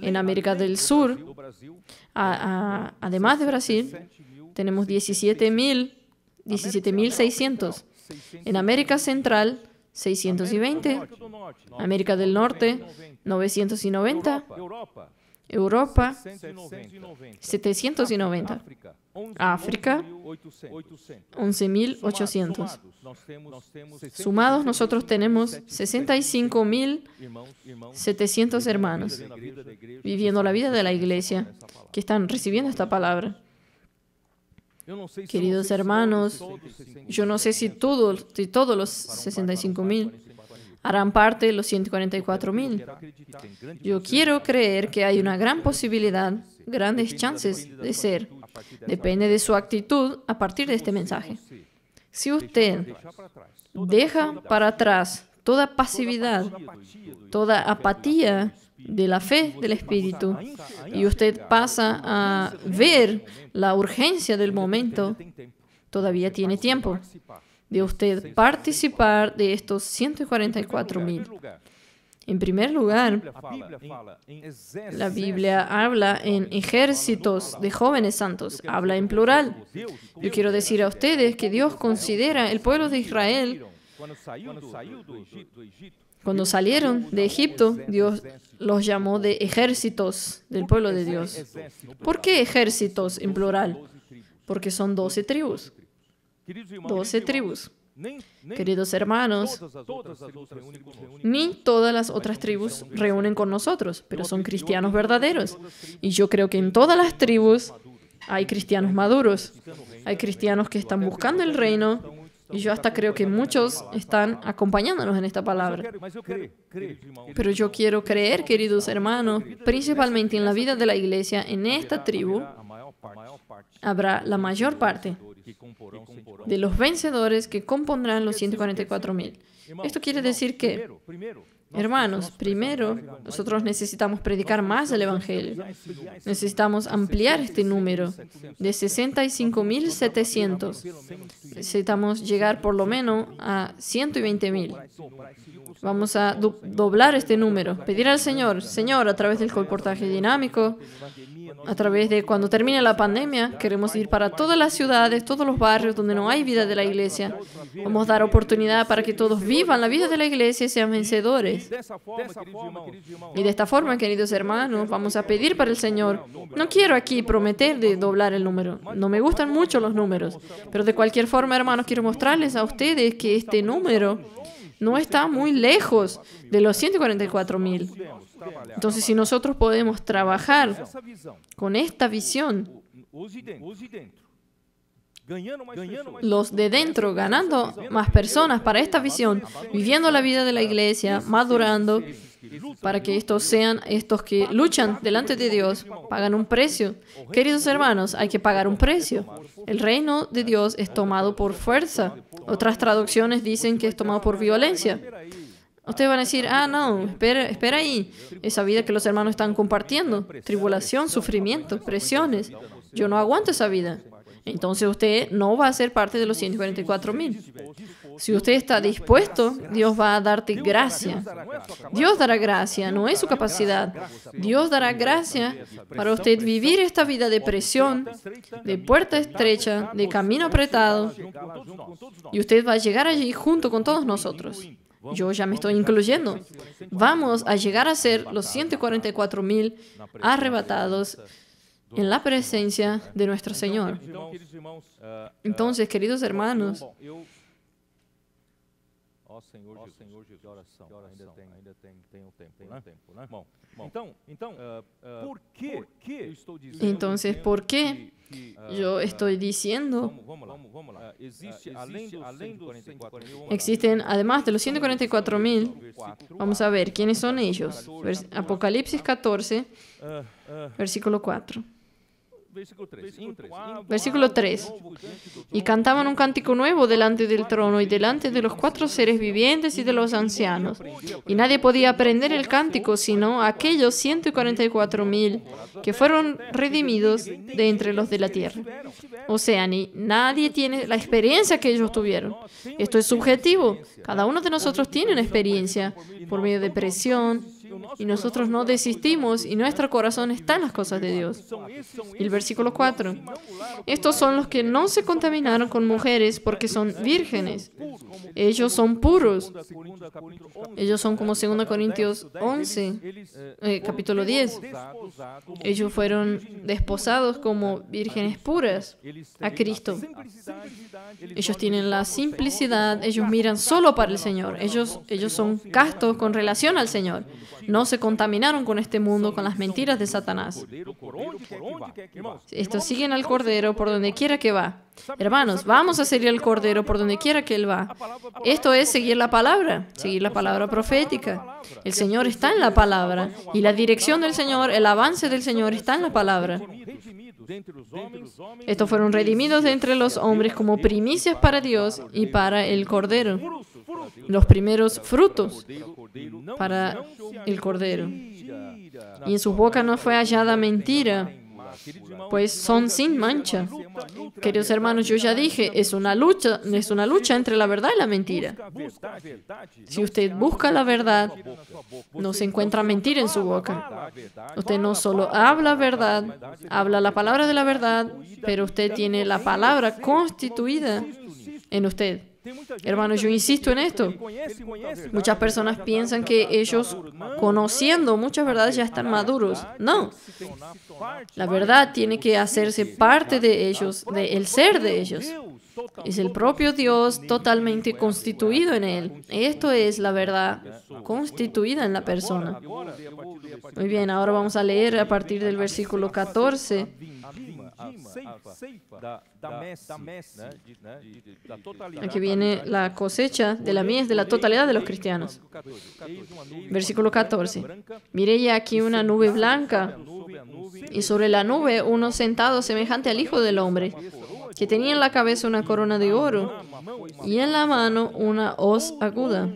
En América del Sur, además de Brasil, tenemos 17.600. En América Central, 620. América del Norte, 990. Europa, 790. África, 11.800. Sumados, nosotros tenemos 65.700 hermanos viviendo la vida de la iglesia que están recibiendo esta palabra. Queridos hermanos, yo no sé si todos los 65.000 harán parte de los 144.000. Yo quiero creer que hay una gran posibilidad, grandes chances de ser. Depende de su actitud a partir de este mensaje. Si usted deja para atrás toda pasividad, toda apatía de la fe del Espíritu, y usted pasa a ver la urgencia del momento, todavía tiene tiempo de usted participar de estos 144.000. En primer lugar, la Biblia habla en ejércitos de jóvenes santos, habla en plural. Yo quiero decir a ustedes que Dios considera el pueblo de Israel. Cuando salieron de Egipto, Dios los llamó de ejércitos del pueblo de Dios. ¿Por qué ejércitos en plural? Porque son 12 tribus. 12 tribus. Queridos hermanos, ni todas las otras tribus reúnen con nosotros, pero son cristianos verdaderos. Y yo creo que en todas las tribus hay cristianos maduros, hay cristianos que están buscando el reino, y yo hasta creo que muchos están acompañándonos en esta palabra. Pero yo quiero creer, queridos hermanos, principalmente en la vida de la iglesia, en esta tribu, habrá la mayor parte de los vencedores que compondrán los 144.000. Esto quiere decir que, hermanos, primero, nosotros necesitamos predicar más el Evangelio. Necesitamos ampliar este número de 65.700. Necesitamos llegar por lo menos a 120.000. Vamos a doblar este número. Pedir al Señor, Señor, a través del colportaje dinámico, a través de cuando termine la pandemia, queremos ir para todas las ciudades, todos los barrios donde no hay vida de la iglesia. Vamos a dar oportunidad para que todos vivan la vida de la iglesia y sean vencedores. Y de esta forma, queridos hermanos, vamos a pedir para el Señor. No quiero aquí prometer de doblar el número. No me gustan mucho los números. Pero de cualquier forma, hermanos, quiero mostrarles a ustedes que este número no está muy lejos de los 144.000. Entonces, si nosotros podemos trabajar con esta visión, los de dentro ganando más personas para esta visión, viviendo la vida de la iglesia, madurando, para que estos sean estos que luchan delante de Dios, pagan un precio. Queridos hermanos, hay que pagar un precio. El reino de Dios es tomado por fuerza. Otras traducciones dicen que es tomado por violencia. Ustedes van a decir, no, espera ahí. Esa vida que los hermanos están compartiendo, tribulación, sufrimiento, presiones. Yo no aguanto esa vida. Entonces usted no va a ser parte de los 144.000. Si usted está dispuesto, Dios va a darte gracia. Dios dará gracia, no es su capacidad. Dios dará gracia para usted vivir esta vida de presión, de puerta estrecha, de camino apretado. Y usted va a llegar allí junto con todos nosotros. Yo ya me estoy incluyendo. Vamos a llegar a ser los 144.000 arrebatados en la presencia de nuestro Señor. Entonces, queridos hermanos, entonces, ¿por qué yo estoy diciendo? Existen, además de los 144.000, vamos a ver quiénes son ellos. Apocalipsis 14, versículo 4. Versículo 3. Y cantaban un cántico nuevo delante del trono y delante de los 4 seres vivientes y de los ancianos. Y nadie podía aprender el cántico sino aquellos 144,000 que fueron redimidos de entre los de la tierra. O sea, nadie tiene la experiencia que ellos tuvieron. Esto es subjetivo. Cada uno de nosotros tiene una experiencia por medio de presión. Y nosotros no desistimos y nuestro corazón está en las cosas de Dios. Y el versículo 4. Estos son los que no se contaminaron con mujeres porque son vírgenes. Ellos son puros. Ellos son como 2 Corintios 11, capítulo 10. Ellos fueron desposados como vírgenes puras a Cristo. Ellos tienen la simplicidad, ellos miran solo para el Señor. Ellos son castos con relación al Señor. No se contaminaron con este mundo, con las mentiras de Satanás. Estos siguen al Cordero por donde quiera que va. Hermanos, vamos a seguir al Cordero por donde quiera que Él va. Esto es seguir la palabra profética. El Señor está en la palabra. Y la dirección del Señor, el avance del Señor está en la palabra. Estos fueron redimidos de entre los hombres como primicias para Dios y para el Cordero. Los primeros frutos para el Cordero. Y en sus bocas no fue hallada mentira, pues son sin mancha. Queridos hermanos, yo ya dije, es una lucha entre la verdad y la mentira. Si usted busca la verdad, no se encuentra mentira en su boca. Usted no solo habla verdad, habla la palabra de la verdad, pero usted tiene la palabra constituida en usted. Hermanos, yo insisto en esto. Muchas personas piensan que ellos, conociendo muchas verdades, ya están maduros. No. La verdad tiene que hacerse parte de ellos, del ser de ellos. Es el propio Dios totalmente constituido en él. Esto es la verdad constituida en la persona. Muy bien, ahora vamos a leer a partir del versículo 14. Aquí viene la cosecha de la mies de la totalidad de los cristianos. Versículo 14. Miré ya aquí una nube blanca, y sobre la nube uno sentado semejante al Hijo del Hombre, que tenía en la cabeza una corona de oro, y en la mano una hoz aguda.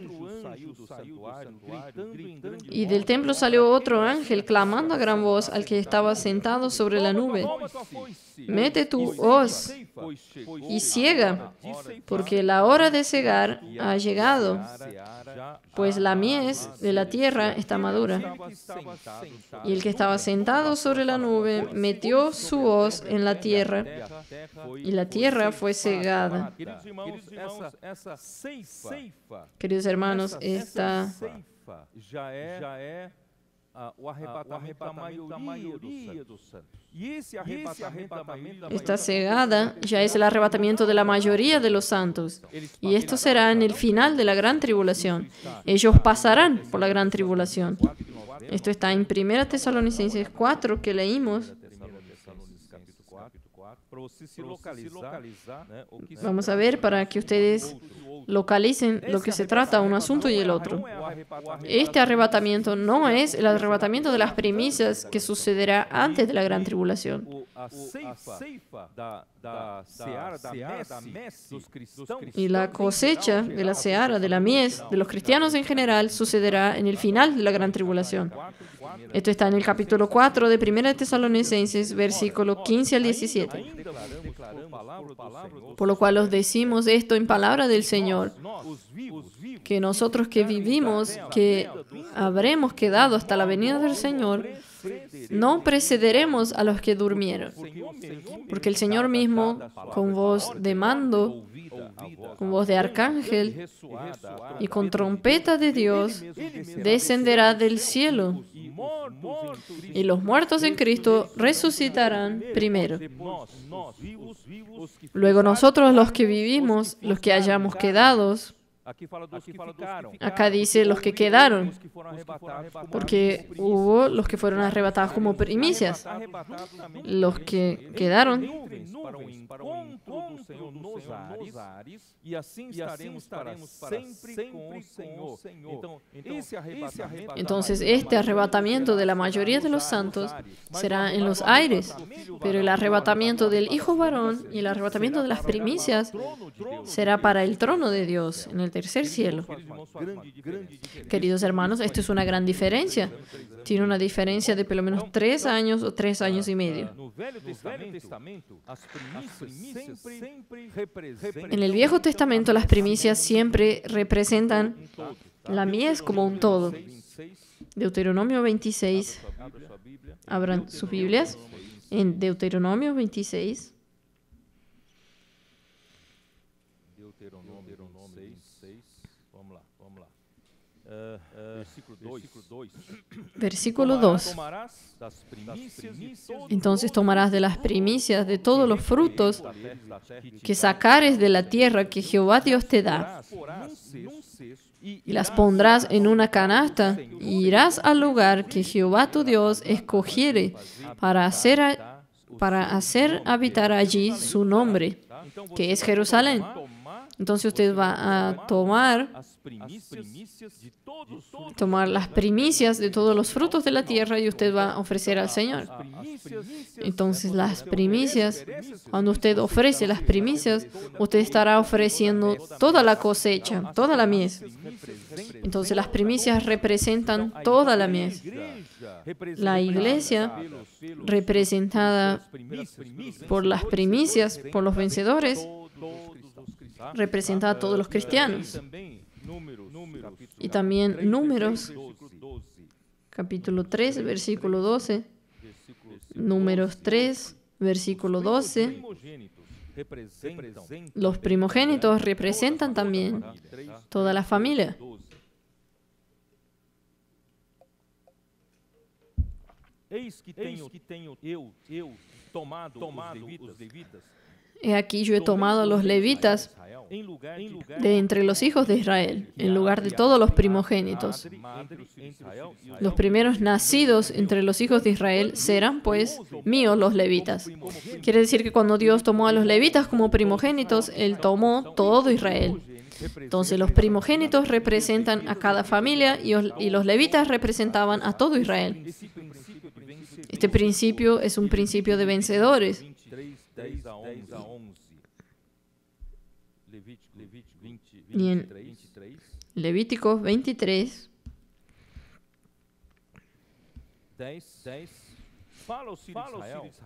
Y del templo salió otro ángel, clamando a gran voz al que estaba sentado sobre la nube: mete tu hoz y ciega, porque la hora de cegar ha llegado, pues la mies de la tierra está madura. Y el que estaba sentado sobre la nube metió su hoz en la tierra, y la tierra fue cegada. Queridos hermanos, esta cegada ya es el arrebatamiento de la mayoría de los santos. Y esto será en el final de la gran tribulación. Ellos pasarán por la gran tribulación. Esto está en 1 Tesalonicenses 4 que leímos. Vamos a ver para que ustedes localicen lo que se trata, un asunto y el otro. Este arrebatamiento no es el arrebatamiento de las primicias que sucederá antes de la gran tribulación. Y la cosecha de la seara, de la mies, de los cristianos en general, sucederá en el final de la gran tribulación. Esto está en el capítulo 4 de 1 Tesalonicenses, versículo 15 al 17. Por lo cual os decimos esto en palabra del Señor, que nosotros que vivimos, que habremos quedado hasta la venida del Señor, no precederemos a los que durmieron. Porque el Señor mismo, con voz de mando, con voz de arcángel y con trompeta de Dios, descenderá del cielo. Y los muertos en Cristo resucitarán primero. Luego nosotros los que vivimos, los que hayamos quedado, Acá dice los que quedaron, porque hubo los que fueron arrebatados como primicias. Los que quedaron entonces este arrebatamiento de la mayoría de los santos será en los aires, pero el arrebatamiento del Hijo varón y el arrebatamiento de las primicias será para el trono de Dios en el tercer cielo. Queridos hermanos, esto es una gran diferencia. Tiene una diferencia de por lo menos 3 años o 3 años y medio. En el Viejo Testamento las primicias siempre representan la mies como un todo. Deuteronomio 26. Abran sus Biblias. En Deuteronomio 26. Versículo 2. Entonces tomarás de las primicias de todos los frutos que sacares de la tierra que Jehová Dios te da, y las pondrás en una canasta, y irás al lugar que Jehová tu Dios escogiere para hacer habitar allí su nombre, que es Jerusalén. Entonces usted va a tomar las primicias de todos los frutos de la tierra y usted va a ofrecer al Señor. Entonces las primicias, cuando usted ofrece las primicias, usted estará ofreciendo toda la cosecha, toda la mies. Entonces las primicias representan toda la mies. La iglesia, representada por las primicias, por los vencedores, representa a todos los cristianos. Y también Números, capítulo 3, versículo 12. Números 3, versículo 12. Los primogénitos representan también toda la familia. He aquí yo he tomado a los levitas de entre los hijos de Israel, en lugar de todos los primogénitos. Los primeros nacidos entre los hijos de Israel serán, pues, míos los levitas. Quiere decir que cuando Dios tomó a los levitas como primogénitos, Él tomó todo Israel. Entonces los primogénitos representan a cada familia y los levitas representaban a todo Israel. Este principio es un principio de vencedores. Y en Levíticos 23,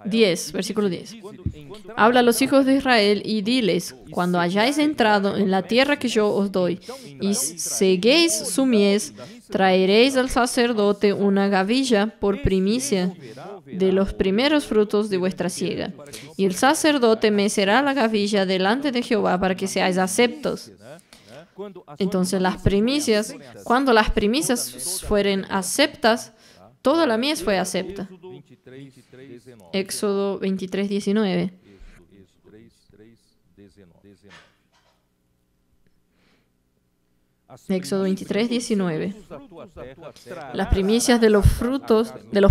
10, versículo 10. Habla a los hijos de Israel y diles: cuando hayáis entrado en la tierra que yo os doy y seguéis su mies, traeréis al sacerdote una gavilla por primicia de los primeros frutos de vuestra siega. Y el sacerdote mecerá la gavilla delante de Jehová para que seáis aceptos. Entonces cuando las primicias fueren aceptas, toda la mies fue acepta. Éxodo 23, 19. Éxodo 23, 19. Las primicias de los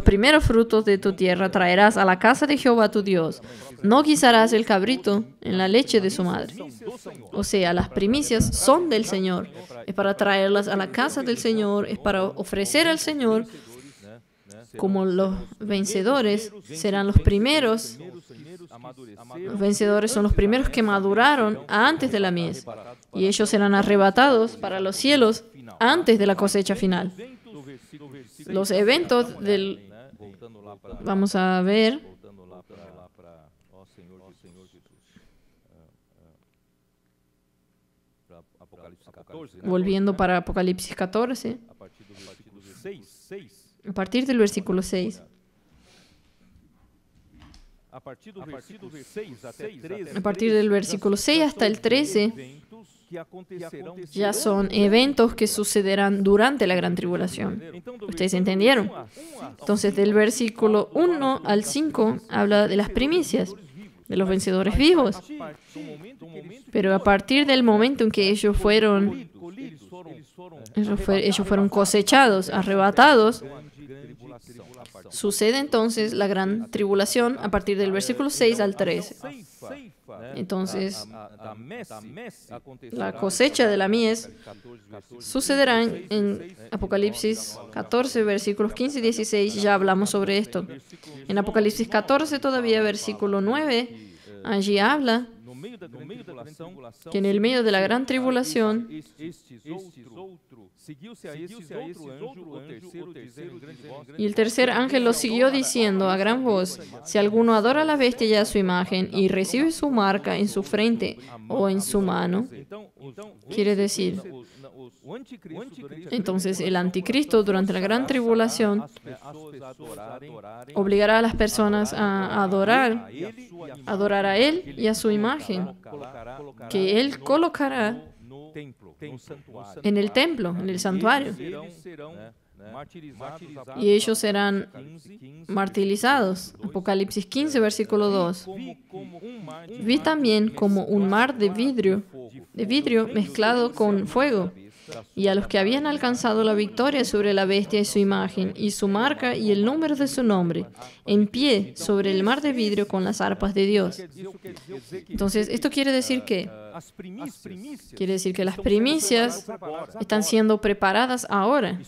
primeros frutos de tu tierra traerás a la casa de Jehová tu Dios. No guisarás el cabrito en la leche de su madre. O sea, las primicias son del Señor. Es para traerlas a la casa del Señor, es para ofrecer al Señor. Como los vencedores serán los primeros. Los vencedores son los primeros que maduraron antes de la mies. Y ellos serán arrebatados para los cielos antes de la cosecha final. Los eventos del... Vamos a ver. Volviendo para Apocalipsis 14. A partir del versículo 6. A partir del versículo 6 hasta el 13, ya son eventos que sucederán durante la gran tribulación. ¿Ustedes entendieron? Entonces, del versículo 1 al 5 habla de las primicias. de los vencedores vivos. Pero a partir del momento en que ellos fueron cosechados, arrebatados, sucede entonces la gran tribulación a partir del versículo 6 al 13. Entonces, la cosecha de la mies sucederá en Apocalipsis 14, versículos 15 y 16. Ya hablamos sobre esto. En Apocalipsis 14, todavía versículo 9, allí habla que en el medio de la gran tribulación, y el tercer ángel lo siguió diciendo a gran voz: si alguno adora a la bestia y a su imagen y recibe su marca en su frente o en su mano, quiere decir, entonces el anticristo durante la gran tribulación obligará a las personas a adorar a él y a su imagen, que él colocará en el templo, en el santuario. Y ellos serán martirizados. Apocalipsis 15, versículo 2. Vi también como un mar de vidrio mezclado con fuego, y a los que habían alcanzado la victoria sobre la bestia y su imagen, y su marca y el número de su nombre, en pie sobre el mar de vidrio con las arpas de Dios. Entonces, esto quiere decir que las primicias están siendo preparadas ahora.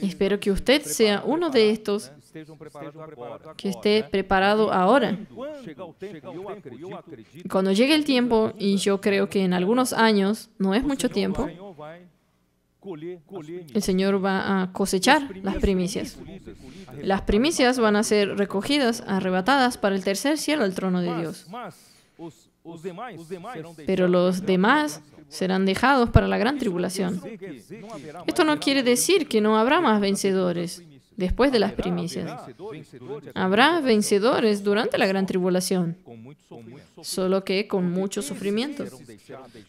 Espero que usted sea uno de estos que esté preparado ahora. Cuando llegue el tiempo, y yo creo que en algunos años, no es mucho tiempo, el Señor va a cosechar las primicias. Las primicias van a ser recogidas, arrebatadas para el tercer cielo, el trono de Dios. Pero los demás serán dejados para la gran tribulación. Esto no quiere decir que no habrá más vencedores después de las primicias. Habrá vencedores durante la gran tribulación, solo que con mucho sufrimiento.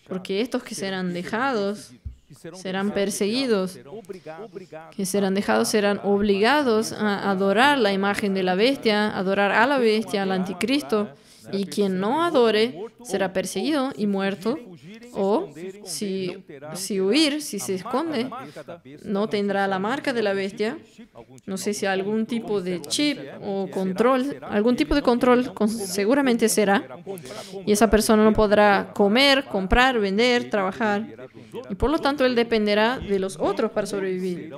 Porque estos que serán dejados serán perseguidos, que serán dejados serán obligados a adorar la imagen de la bestia, adorar a la bestia, al anticristo, y quien no adore será perseguido y muerto, o si se esconde, no tendrá la marca de la bestia. No sé si algún tipo de chip o control, algún tipo de control seguramente será, y esa persona no podrá comer, comprar, vender, trabajar, y por lo tanto él dependerá de los otros para sobrevivir.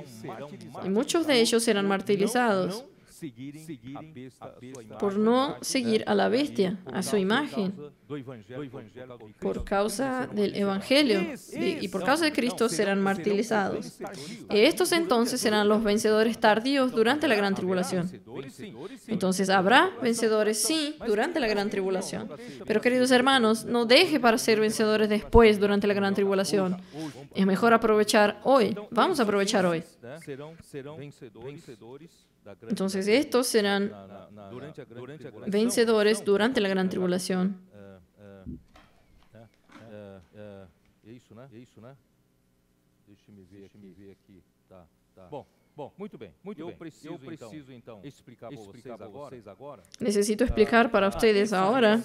Y muchos de ellos serán martirizados por no seguir a la bestia, a su imagen, por causa del Evangelio, y por causa de Cristo serán martirizados. Estos entonces serán los vencedores tardíos durante la gran tribulación. Entonces habrá vencedores, sí, durante la gran tribulación. Pero queridos hermanos, no deje para ser vencedores después, durante la gran tribulación. Es mejor aprovechar hoy. Vamos a aprovechar hoy. Entonces estos serán vencedores durante la gran tribulación. Necesito explicar para ustedes ahora.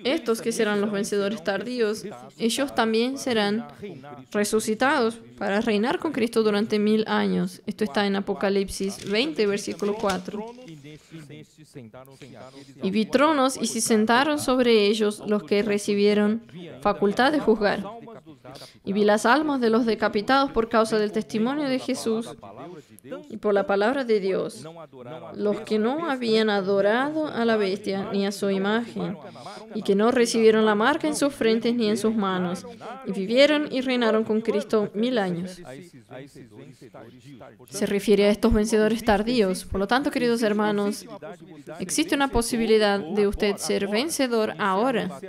Estos que serán los vencedores tardíos, ellos también serán resucitados para reinar con Cristo durante 1000 años. Esto está en Apocalipsis 20, versículo 4. Y vi tronos y se sentaron sobre ellos los que recibieron facultad de juzgar. Y vi las almas de los decapitados por causa del testimonio de Jesús y por la palabra de Dios, los que no habían adorado a la bestia ni a su imagen, y que no recibieron la marca en sus frentes ni en sus manos, y vivieron y reinaron con Cristo 1000 años. Se refiere a estos vencedores tardíos. Por lo tanto, queridos hermanos, existe una posibilidad de usted ser vencedor ahora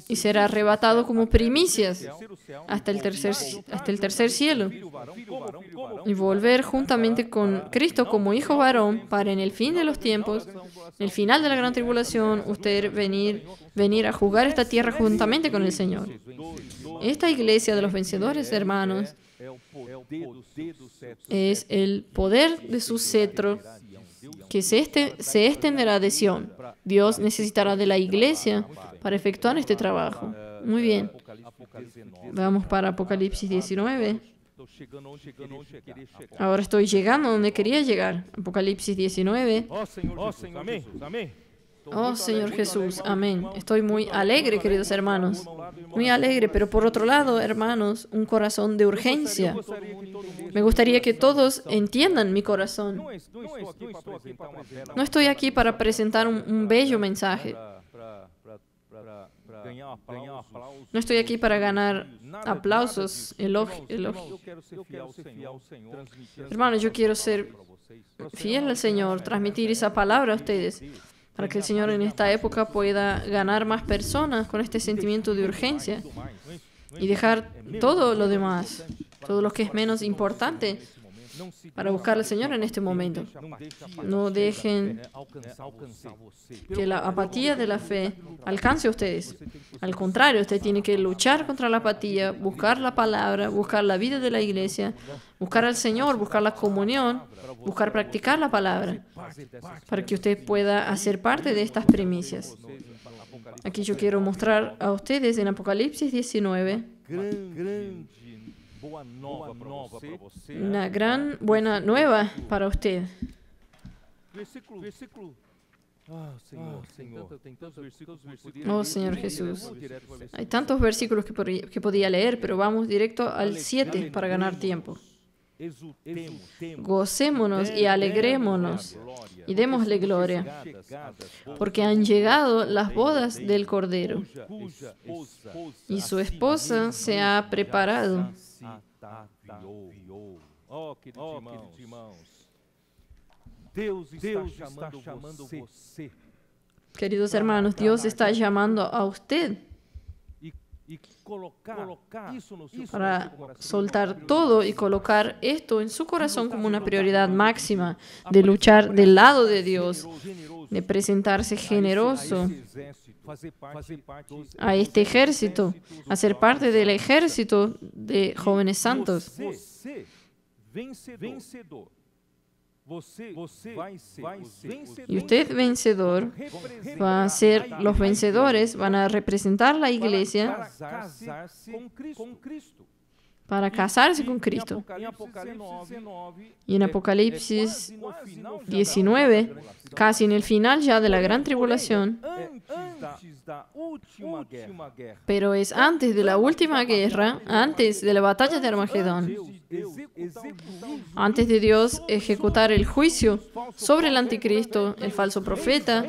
y ser arrebatado como primicias hasta el tercer cielo y volver juntamente con Cristo como hijo varón para en el fin de los tiempos, en el final de la gran tribulación, usted venir a jugar esta tierra juntamente con el Señor. Esta iglesia de los vencedores, hermanos, es el poder de su cetro que se extenderá de Sión. Dios necesitará de la iglesia para efectuar este trabajo. Muy bien. Vamos para Apocalipsis 19. Ahora estoy llegando donde quería llegar. Apocalipsis 19. Oh, Señor Jesús, amén. Estoy muy alegre, queridos hermanos. Muy alegre, pero por otro lado, hermanos, un corazón de urgencia. Me gustaría que todos entiendan mi corazón. No estoy aquí para presentar un bello mensaje. No estoy aquí para ganar aplausos, elogios. Hermanos, yo quiero ser fiel al Señor, transmitir esa palabra a ustedes, para que el Señor en esta época pueda ganar más personas con este sentimiento de urgencia y dejar todo lo demás, todo lo que es menos importante, para buscar al Señor en este momento. No dejen que la apatía de la fe alcance a ustedes. Al contrario, usted tiene que luchar contra la apatía, buscar la palabra, buscar la vida de la iglesia, buscar al Señor, buscar la comunión, buscar practicar la palabra, para que usted pueda hacer parte de estas primicias. Aquí yo quiero mostrar a ustedes en Apocalipsis 19 una gran buena nueva para usted. Oh, Señor Jesús. Hay tantos versículos que podía leer, pero vamos directo al 7 para ganar tiempo. Gocémonos y alegrémonos y démosle gloria, porque han llegado las bodas del Cordero y su esposa se ha preparado. Queridos hermanos, Dios está llamando a usted para soltar todo y colocar esto en su corazón como una prioridad máxima, de luchar del lado de Dios, de presentarse generoso a este ejército, a ser parte del ejército de jóvenes santos. Y usted vencedor va a ser los vencedores, van a representar la iglesia para casarse con Cristo. Y en Apocalipsis 19, casi en el final ya de la gran tribulación, pero es antes de la última guerra, antes de la batalla de Armagedón, antes de Dios ejecutar el juicio sobre el anticristo, el falso profeta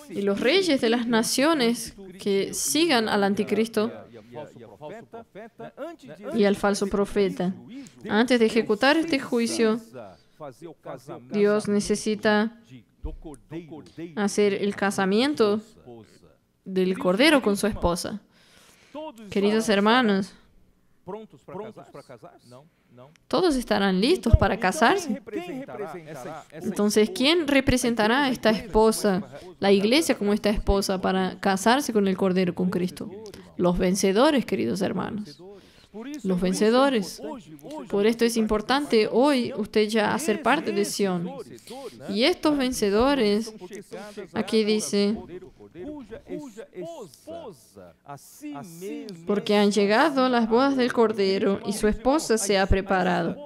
y los reyes de las naciones que sigan al anticristo y al falso profeta. Antes de ejecutar este juicio, Dios necesita hacer el casamiento del Cordero con su esposa. Queridos hermanos, ¿todos estarán listos para casarse? Entonces, ¿quién representará a esta esposa, la iglesia como esta esposa, para casarse con el Cordero, con Cristo? Los vencedores, queridos hermanos. Los vencedores. Por esto es importante hoy usted ya hacer parte de Sión. Y estos vencedores, aquí dice, porque han llegado las bodas del Cordero y su esposa se ha preparado.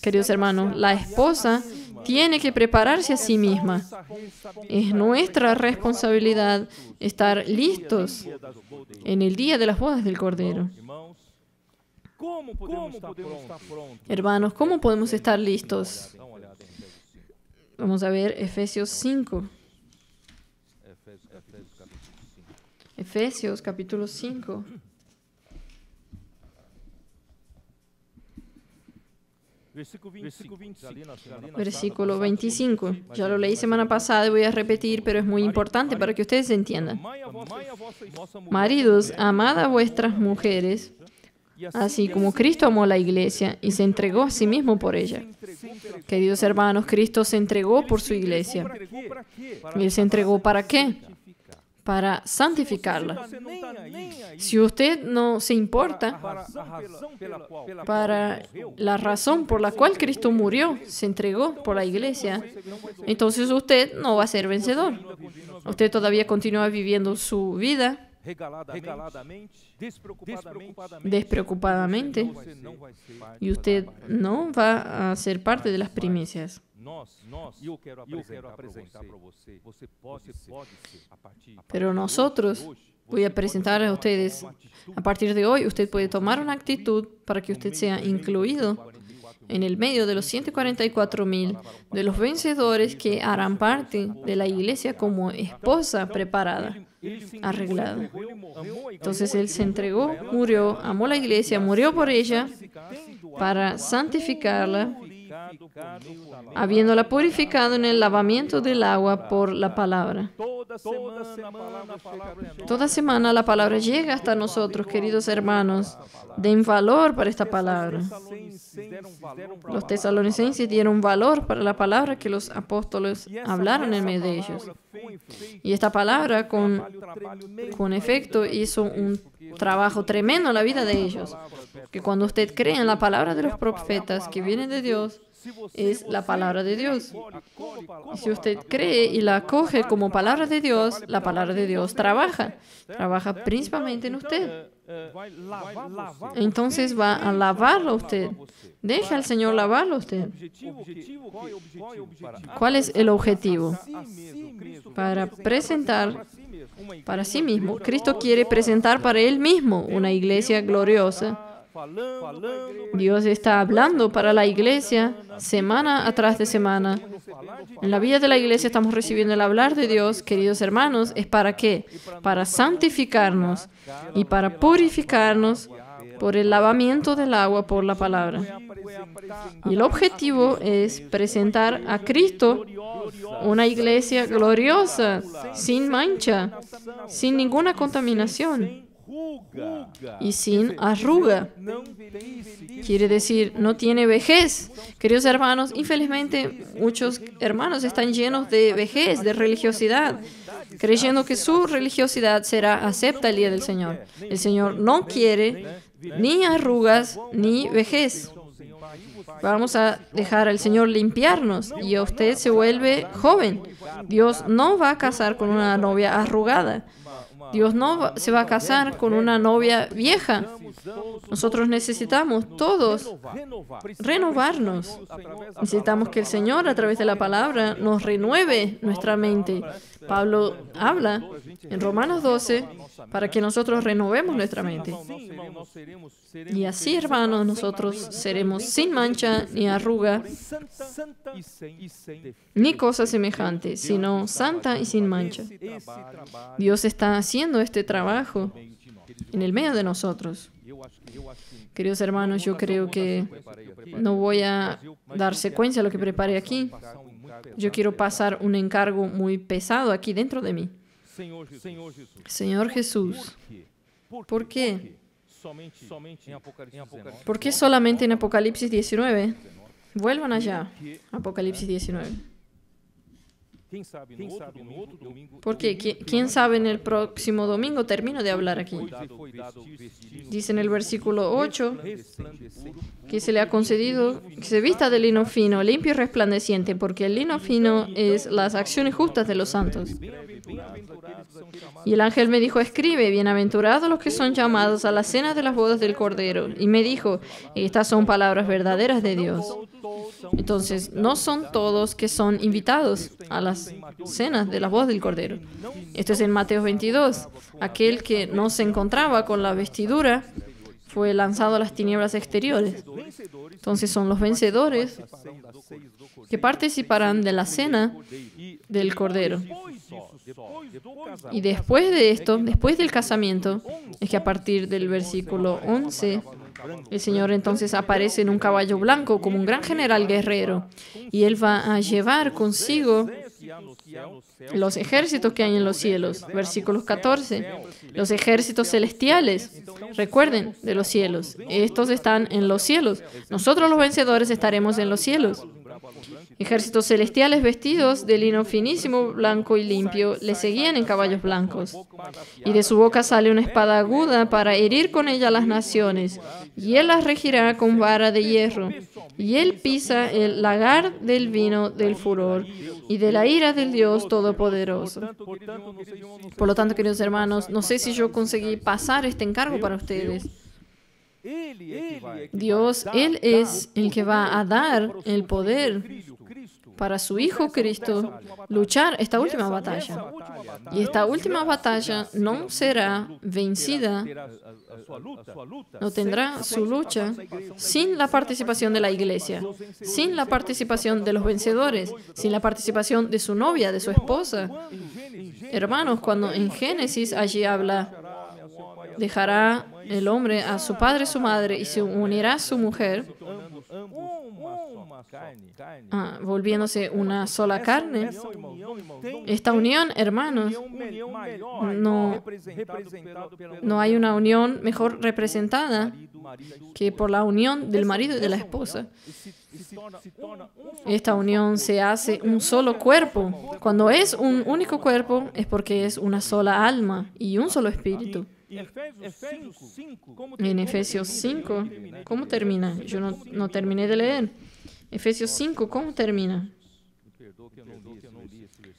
Queridos hermanos, la esposa tiene que prepararse a sí misma. Es nuestra responsabilidad estar listos en el día de las bodas del Cordero. Hermanos, ¿cómo podemos estar listos? Vamos a ver Efesios 5. Efesios capítulo 5. Versículo 25. Ya lo leí semana pasada y voy a repetir, pero es muy importante para que ustedes entiendan. Maridos, amad a vuestras mujeres, así como Cristo amó a la iglesia y se entregó a sí mismo por ella. Queridos hermanos, Cristo se entregó por su iglesia. ¿Y Él se entregó para qué? para santificarla. Si usted no se importa para la razón por la cual Cristo murió, se entregó por la iglesia, entonces usted no va a ser vencedor. Usted todavía continúa viviendo su vida despreocupadamente y usted no va a ser parte de las primicias. Pero nosotros, voy a presentar a ustedes, a partir de hoy, usted puede tomar una actitud para que usted sea incluido en el medio de los 144,000 de los vencedores que harán parte de la iglesia como esposa preparada, arreglada. Entonces Él se entregó, murió, amó la iglesia, murió por ella para santificarla, habiéndola purificado en el lavamiento del agua por la palabra. Toda semana la palabra llega hasta nosotros, queridos hermanos. Den valor para esta palabra. Los tesalonicenses dieron valor para la palabra que los apóstoles hablaron en medio de ellos. Y esta palabra, con efecto, hizo un trabajo tremendo en la vida de ellos. Que cuando usted cree en la palabra de los profetas que vienen de Dios, es la palabra de Dios. Y si usted cree y la acoge como palabra de Dios, la palabra de Dios trabaja principalmente en usted. Entonces va a lavarlo a usted. Deje al Señor lavarlo a usted. ¿Cuál es el objetivo? Para presentar para sí mismo. Cristo quiere presentar para Él mismo una iglesia gloriosa. Dios está hablando para la iglesia semana atrás de semana. En la vida de la iglesia estamos recibiendo el hablar de Dios, queridos hermanos. ¿Es para qué? Para santificarnos y para purificarnos por el lavamiento del agua por la palabra. Y el objetivo es presentar a Cristo una iglesia gloriosa, sin mancha, sin ninguna contaminación y sin arruga. Quiere decir, no tiene vejez. Queridos hermanos, infelizmente muchos hermanos están llenos de vejez, de religiosidad, creyendo que su religiosidad será acepta el día del Señor. El Señor no quiere ni arrugas ni vejez. Vamos a dejar al Señor limpiarnos y usted se vuelve joven. Dios no va a casar con una novia arrugada. Dios no se va a casar con una novia vieja. Nosotros necesitamos todos renovarnos. Necesitamos que el Señor, a través de la palabra, nos renueve nuestra mente. Pablo habla en Romanos 12 para que nosotros renovemos nuestra mente. Y así, hermanos, nosotros seremos sin mancha ni arruga, ni cosa semejante, sino santa y sin mancha. Dios está haciendo este trabajo en el medio de nosotros. Queridos hermanos, yo creo que no voy a dar secuencia a lo que preparé aquí. Yo quiero pasar un encargo muy pesado aquí dentro de mí. Señor Jesús, ¿por qué? ¿Por qué solamente en Apocalipsis 19? Vuelvan allá, Apocalipsis 19. Porque quién sabe, en el próximo domingo termino de hablar aquí. Dice en el versículo 8 que se le ha concedido que se vista de lino fino, limpio y resplandeciente, porque el lino fino es las acciones justas de los santos. Y el ángel me dijo, escribe, bienaventurados los que son llamados a la cena de las bodas del Cordero. Y me dijo, estas son palabras verdaderas de Dios. Entonces, no son todos que son invitados a las cenas de las bodas del Cordero. Esto es en Mateo 22. Aquel que no se encontraba con la vestidura fue lanzado a las tinieblas exteriores. Entonces, son los vencedores que participarán de la cena del Cordero. Y después de esto, después del casamiento, es que a partir del versículo 11, el Señor entonces aparece en un caballo blanco como un gran general guerrero. Y Él va a llevar consigo los ejércitos que hay en los cielos. Versículos 14. Los ejércitos celestiales, recuerden, de los cielos. Estos están en los cielos. Nosotros los vencedores estaremos en los cielos. Ejércitos celestiales vestidos de lino finísimo, blanco y limpio le seguían en caballos blancos. Y de su boca sale una espada aguda para herir con ella a las naciones, y él las regirá con vara de hierro. Y él pisa el lagar del vino del furor y de la ira del Dios Todopoderoso. Por lo tanto, queridos hermanos, no sé si yo conseguí pasar este encargo para ustedes. Dios, Él es el que va a dar el poder para su Hijo Cristo luchar esta última batalla. Y esta última batalla no será vencida, no tendrá su lucha sin la participación de la iglesia, sin la participación de los vencedores, sin la participación de su novia, de su esposa. Hermanos, cuando en Génesis allí habla, dejará el hombre a su padre y su madre y se unirá a su mujer, volviéndose una sola carne. Esta unión, hermanos, no hay una unión mejor representada que por la unión del marido y de la esposa. Esta unión se hace un solo cuerpo. Cuando es un único cuerpo es porque es una sola alma y un solo espíritu. En Efesios 5, ¿cómo termina? Yo no terminé de leer. Efesios 5, ¿cómo termina?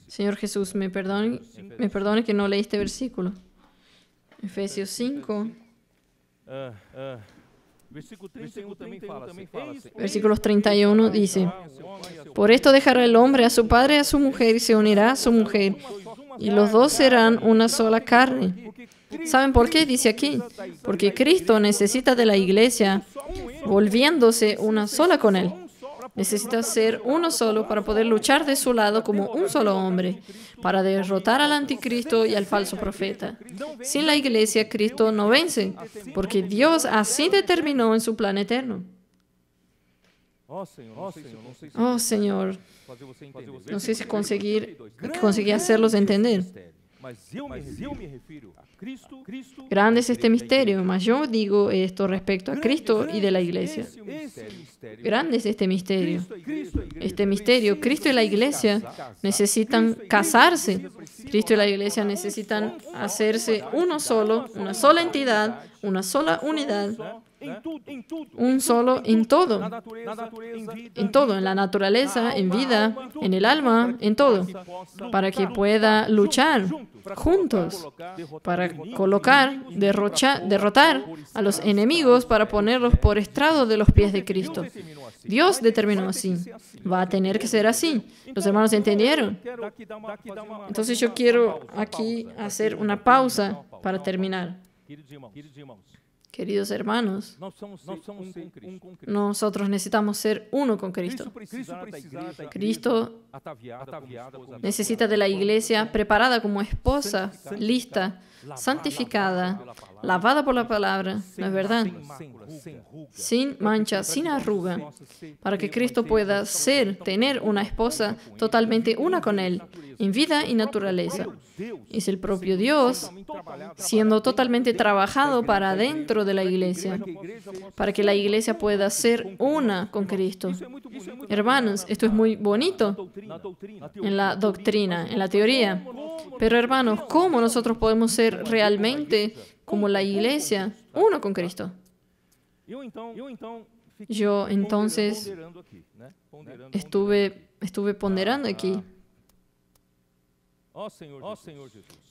Señor Jesús, me perdone que no leí este versículo. Efesios 5. Versículos 31 dice: Por esto dejará el hombre a su padre y a su mujer y se unirá a su mujer, y los dos serán una sola carne. ¿Saben por qué? Dice aquí, porque Cristo necesita de la iglesia volviéndose una sola con Él. Necesita ser uno solo para poder luchar de su lado como un solo hombre, para derrotar al anticristo y al falso profeta. Sin la iglesia, Cristo no vence, porque Dios así determinó en su plan eterno. Oh, Señor, no sé si conseguí hacerlos entender. Grande es este misterio, mas yo digo esto respecto a Cristo y de la iglesia. Grande es este misterio. Este misterio, Cristo y la iglesia necesitan casarse. Cristo y la iglesia necesitan hacerse uno solo, una sola entidad, una sola unidad. Un solo en todo, en la naturaleza, en vida, en el alma, en todo, para que pueda luchar juntos, para derrotar a los enemigos, para ponerlos por estrado de los pies de Cristo. Dios determinó así. Va a tener que ser así. ¿Los hermanos entendieron? Entonces yo quiero aquí hacer una pausa para terminar. Queridos hermanos, nosotros necesitamos ser uno con Cristo. Cristo necesita de la iglesia preparada como esposa, lista, santificada, lavada por la palabra, ¿no es verdad? Sin mancha, sin arruga, para que Cristo pueda tener una esposa totalmente una con Él, en vida y naturaleza. Es el propio Dios siendo totalmente trabajado para adentro de la iglesia, para que la iglesia pueda ser una con Cristo. Hermanos, esto es muy bonito en la doctrina, en la teoría. Pero hermanos, ¿cómo nosotros podemos ser realmente como la iglesia, uno con Cristo? Yo entonces estuve ponderando aquí.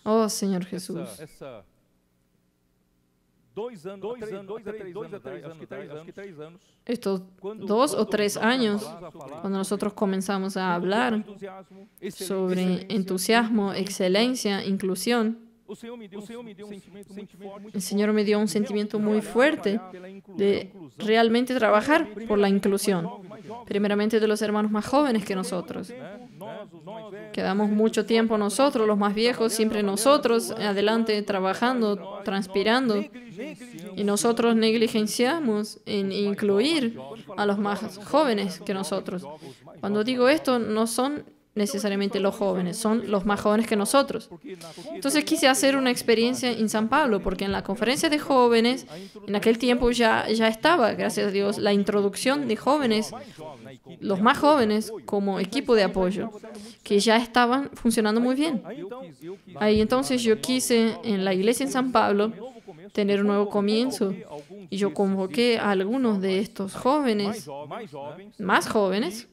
Oh, Señor Jesús. Estos 2 o 3 años, cuando nosotros comenzamos a hablar sobre entusiasmo, excelencia, inclusión, el Señor me dio un sentimiento muy fuerte de realmente trabajar por la inclusión, primeramente de los hermanos más jóvenes que nosotros. Quedamos mucho tiempo nosotros, los más viejos, siempre nosotros, adelante, trabajando, transpirando, y nosotros negligenciamos en incluir a los más jóvenes que nosotros. Cuando digo esto, no son necesariamente los jóvenes, son los más jóvenes que nosotros. Entonces quise hacer una experiencia en San Pablo, porque en la conferencia de jóvenes, en aquel tiempo ya estaba, gracias a Dios, la introducción de jóvenes, los más jóvenes, como equipo de apoyo, que ya estaban funcionando muy bien. Ahí entonces yo quise, en la iglesia en San Pablo, tener un nuevo comienzo. Y yo convoqué a algunos de estos jóvenes, más jóvenes,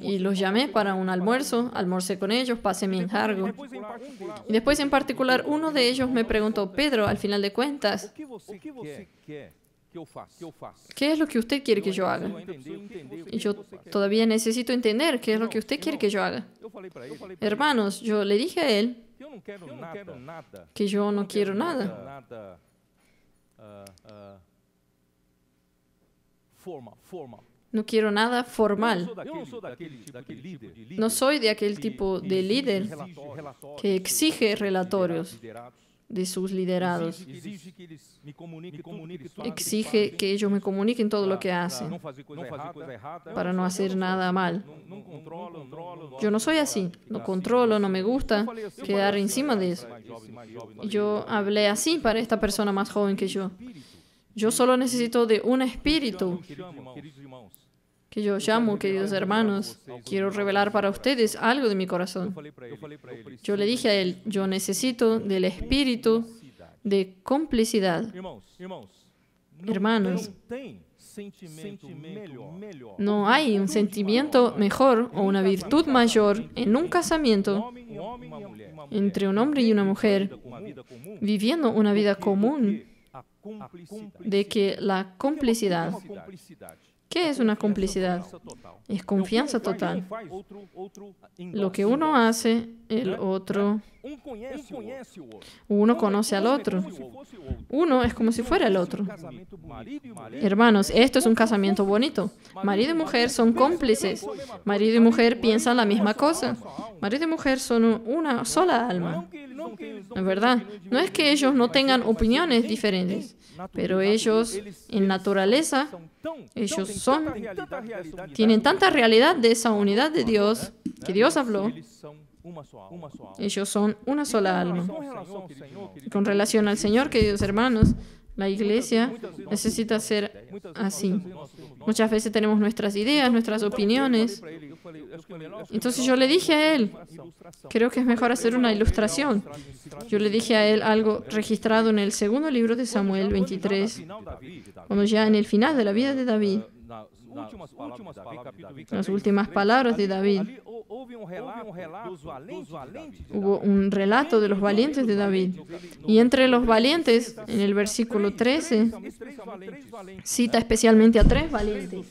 y los llamé para un almuerzo, almorcé con ellos, pasé mi encargo. Y después en particular uno de ellos me preguntó: Pedro, al final de cuentas, ¿qué es lo que usted quiere que yo haga? Y yo todavía necesito entender qué es lo que usted quiere que yo haga. Hermanos, yo le dije a él que yo no quiero nada No quiero nada formal. No soy de aquel tipo de líder que exige relatorios de sus liderados. Exige que ellos me comuniquen todo lo que hacen para no hacer nada mal. Yo no soy así. No controlo, no me gusta quedar encima de eso. Y yo hablé así para esta persona más joven que yo. Yo solo necesito de un espíritu que yo llamo, queridos hermanos. Quiero revelar para ustedes algo de mi corazón. Yo le dije a él, yo necesito del espíritu de complicidad. Hermanos, no hay un sentimiento mejor o una virtud mayor en un casamiento entre un hombre y una mujer viviendo una vida común de que la complicidad. ¿Qué es una complicidad? Es confianza total. Lo que uno hace, el otro... Uno conoce al otro. Uno es como si fuera el otro. Hermanos, esto es un casamiento bonito. Marido y mujer son cómplices. Marido y mujer piensan la misma cosa. Marido y mujer son una sola alma. ¿Es verdad? No es que ellos no tengan opiniones diferentes, pero ellos, en naturaleza, ellos tienen tanta realidad de esa unidad de Dios, que Dios habló. Ellos son una sola alma. Con relación al Señor, queridos hermanos, la iglesia necesita ser así. Muchas veces tenemos nuestras ideas, nuestras opiniones. Entonces yo le dije a él, creo que es mejor hacer una ilustración. Yo le dije a él algo registrado en el segundo libro de Samuel 23, cuando ya en el final de la vida de David, las últimas palabras de David, hubo un relato de los valientes de David. Y entre los valientes, en el versículo 13, cita especialmente a 3 valientes.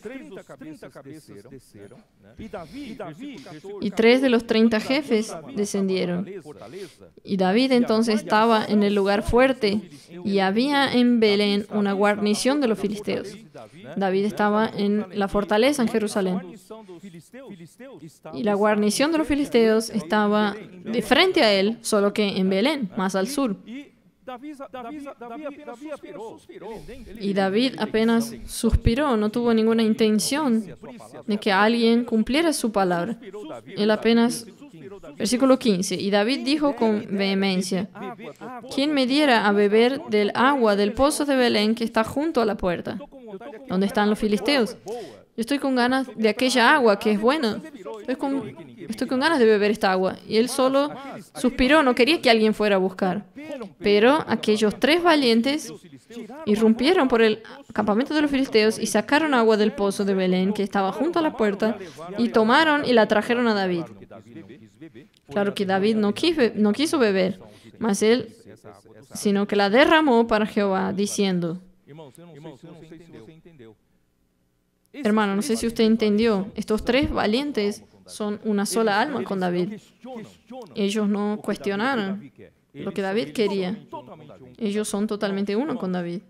Y 3 de los 30 jefes descendieron. Y David entonces estaba en el lugar fuerte, y había en Belén una guarnición de los filisteos. David estaba en la fortaleza en Jerusalén. Y la guarnición de los filisteos estaba de frente a él, solo que en Belén, más al sur. Y David apenas suspiró, no tuvo ninguna intención de que alguien cumpliera su palabra. Él apenas... Versículo 15. Y David dijo con vehemencia: ¿quién me diera a beber del agua del pozo de Belén que está junto a la puerta, donde están los filisteos? Yo estoy con ganas de aquella agua que es buena. Estoy con ganas de beber esta agua. Y él solo suspiró, no quería que alguien fuera a buscar. Pero aquellos 3 valientes irrumpieron por el campamento de los filisteos y sacaron agua del pozo de Belén que estaba junto a la puerta y tomaron y la trajeron a David. Claro que David no quiso beber, sino que la derramó para Jehová, diciendo... Hermano, no sé si usted entendió. Estos 3 valientes son una sola alma con David. Ellos no cuestionaron lo que David quería. Ellos son totalmente uno con David.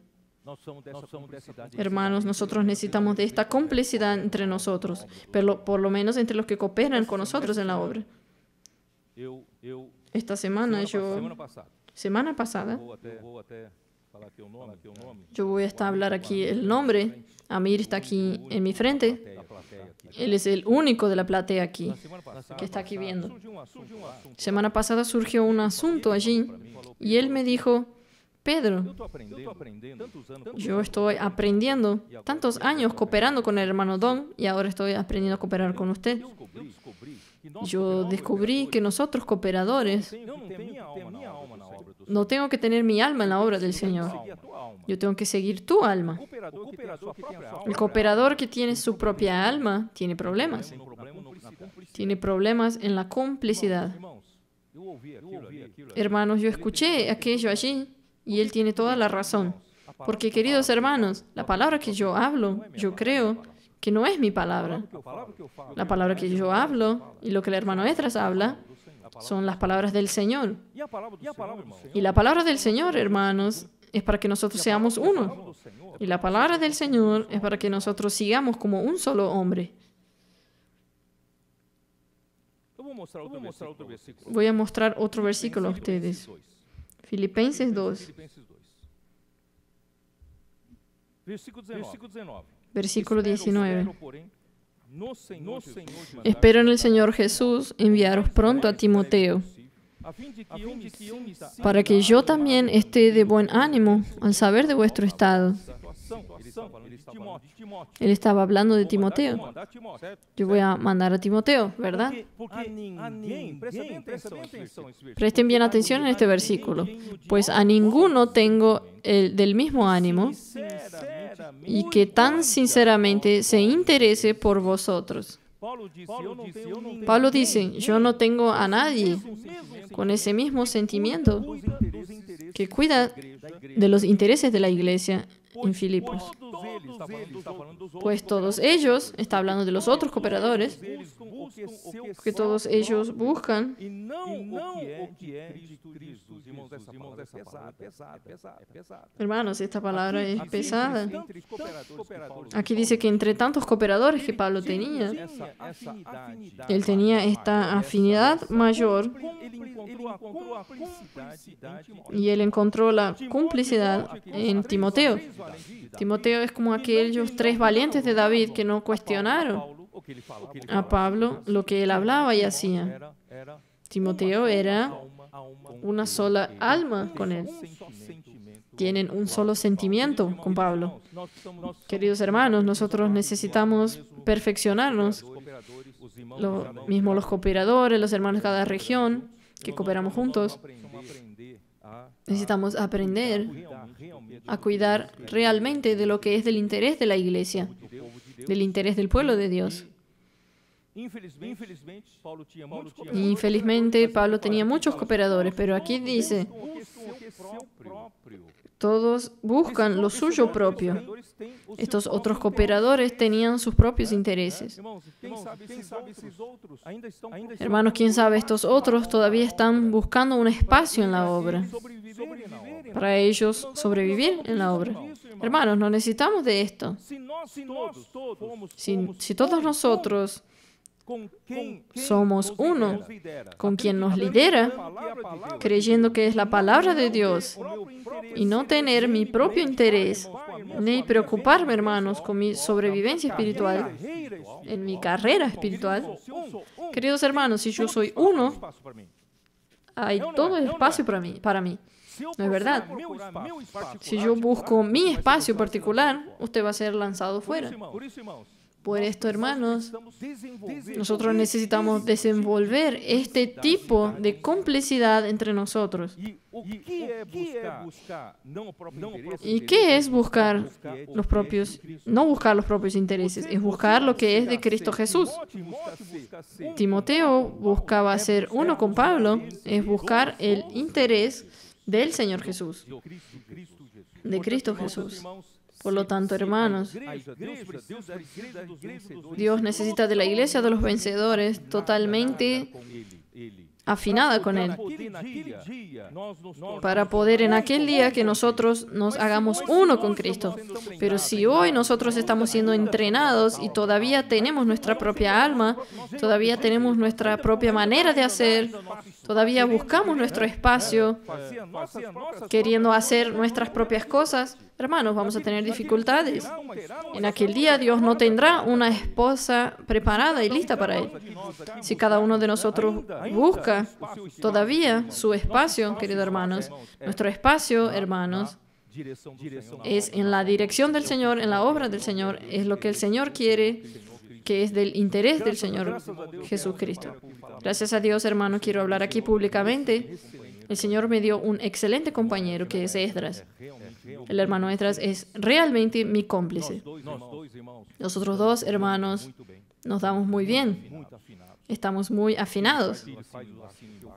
Hermanos, nosotros necesitamos de esta complicidad entre nosotros, pero por lo menos entre los que cooperan con nosotros en la obra. Esta semana, semana pasada, yo voy a hablar aquí el nombre. Amir está aquí en mi frente. Él es el único de la platea aquí, que está aquí viendo. Semana pasada surgió un asunto allí y él me dijo, Pedro, yo estoy aprendiendo tantos años cooperando con el hermano Don y ahora estoy aprendiendo a cooperar con usted. Yo descubrí que nosotros cooperadores no tengo que tener mi alma en la obra del Señor. Yo tengo que seguir tu alma. El cooperador que tiene su propia alma tiene problemas. Tiene problemas en la complicidad. Hermanos, yo escuché aquello allí y él tiene toda la razón. Porque, queridos hermanos, la palabra que yo hablo, yo creo que no es mi palabra. La palabra que yo hablo y lo que el hermano Esdras habla son las palabras del Señor. Y la palabra del Señor, hermanos, es para que nosotros seamos uno. Y la palabra del Señor es para que nosotros sigamos como un solo hombre. Voy a mostrar otro versículo a ustedes. Filipenses 2. Versículo 19. Espero en el Señor Jesús enviaros pronto a Timoteo, para que yo también esté de buen ánimo al saber de vuestro estado. Él estaba hablando de Timoteo. Yo voy a mandar a Timoteo, ¿verdad? Presten bien atención en este versículo. Pues a ninguno tengo del mismo ánimo y que tan sinceramente se interese por vosotros. Pablo dice, yo no tengo a nadie con ese mismo sentimiento que cuida de los intereses de la iglesia en Filipos. Pues todos ellos, está hablando de los otros cooperadores, que todos ellos buscan Hermanos, esta palabra es pesada. Aquí dice que entre tantos cooperadores que Pablo tenía, él tenía esta afinidad mayor y él encontró la complicidad en Timoteo. Timoteo es como aquellos 3 valientes de David que no cuestionaron a Pablo lo que él hablaba y hacía. Timoteo era una sola alma con él. Tienen un solo sentimiento con Pablo. Queridos hermanos, nosotros necesitamos perfeccionarnos. Lo mismo los cooperadores, los hermanos de cada región, que cooperamos juntos. Necesitamos aprender a cuidar realmente de lo que es del interés de la iglesia, del interés del pueblo de Dios. Infelizmente, Pablo tenía muchos cooperadores, pero aquí dice, todos buscan lo suyo propio. Estos otros cooperadores tenían sus propios intereses. Hermanos, ¿quién sabe? Estos otros todavía están buscando un espacio en la obra para ellos sobrevivir en la obra. Hermanos, no necesitamos de esto. Si todos nosotros somos uno con quien nos lidera, creyendo que es la palabra de Dios, y no tener mi propio interés, ni preocuparme, hermanos, con mi sobrevivencia espiritual, en mi carrera espiritual. Queridos hermanos, si yo soy uno, hay todo el espacio para mí. ¿No es verdad? Si yo busco mi espacio particular, usted va a ser lanzado fuera. Por esto, hermanos, nosotros necesitamos desenvolver este tipo de complicidad entre nosotros. ¿Y qué es buscar los propios, no buscar los propios intereses? Es buscar lo que es de Cristo Jesús. Timoteo buscaba ser uno con Pablo, es buscar el interés del Señor Jesús, de Cristo Jesús. Por lo tanto, hermanos, Dios necesita de la iglesia de los vencedores totalmente afinada con Él, para poder en aquel día que nosotros nos hagamos uno con Cristo. Pero si hoy nosotros estamos siendo entrenados y todavía tenemos nuestra propia alma, todavía tenemos nuestra propia manera de hacer, Todavía buscamos nuestro espacio, queriendo hacer nuestras propias cosas. Hermanos, vamos a tener dificultades. En aquel día Dios no tendrá una esposa preparada y lista para él. Si cada uno de nosotros busca todavía su espacio, queridos hermanos, nuestro espacio, hermanos, es en la dirección del Señor, en la obra del Señor, es lo que el Señor quiere, que es del interés del Señor Jesucristo. Gracias a Dios, hermano, quiero hablar aquí públicamente. El Señor me dio un excelente compañero que es Esdras. El hermano Esdras es realmente mi cómplice. Nosotros dos hermanos nos damos muy bien. Estamos muy afinados.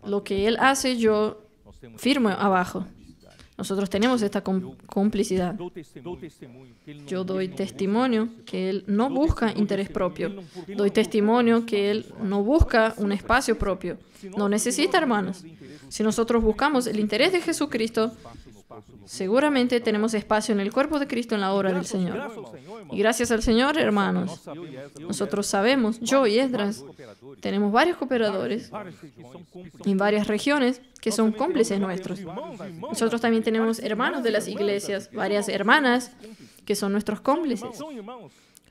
Lo que él hace, yo firmo abajo. Nosotros tenemos esta complicidad. Yo doy testimonio que él no busca interés propio. Doy testimonio que él no busca un espacio propio. No necesita, hermanos. Si nosotros buscamos el interés de Jesucristo, seguramente tenemos espacio en el cuerpo de Cristo en la obra del Señor. Y gracias al Señor, hermanos, nosotros sabemos, yo y Esdras, tenemos varios cooperadores en varias regiones que son cómplices nuestros. Nosotros también tenemos hermanos de las iglesias, varias hermanas que son nuestros cómplices.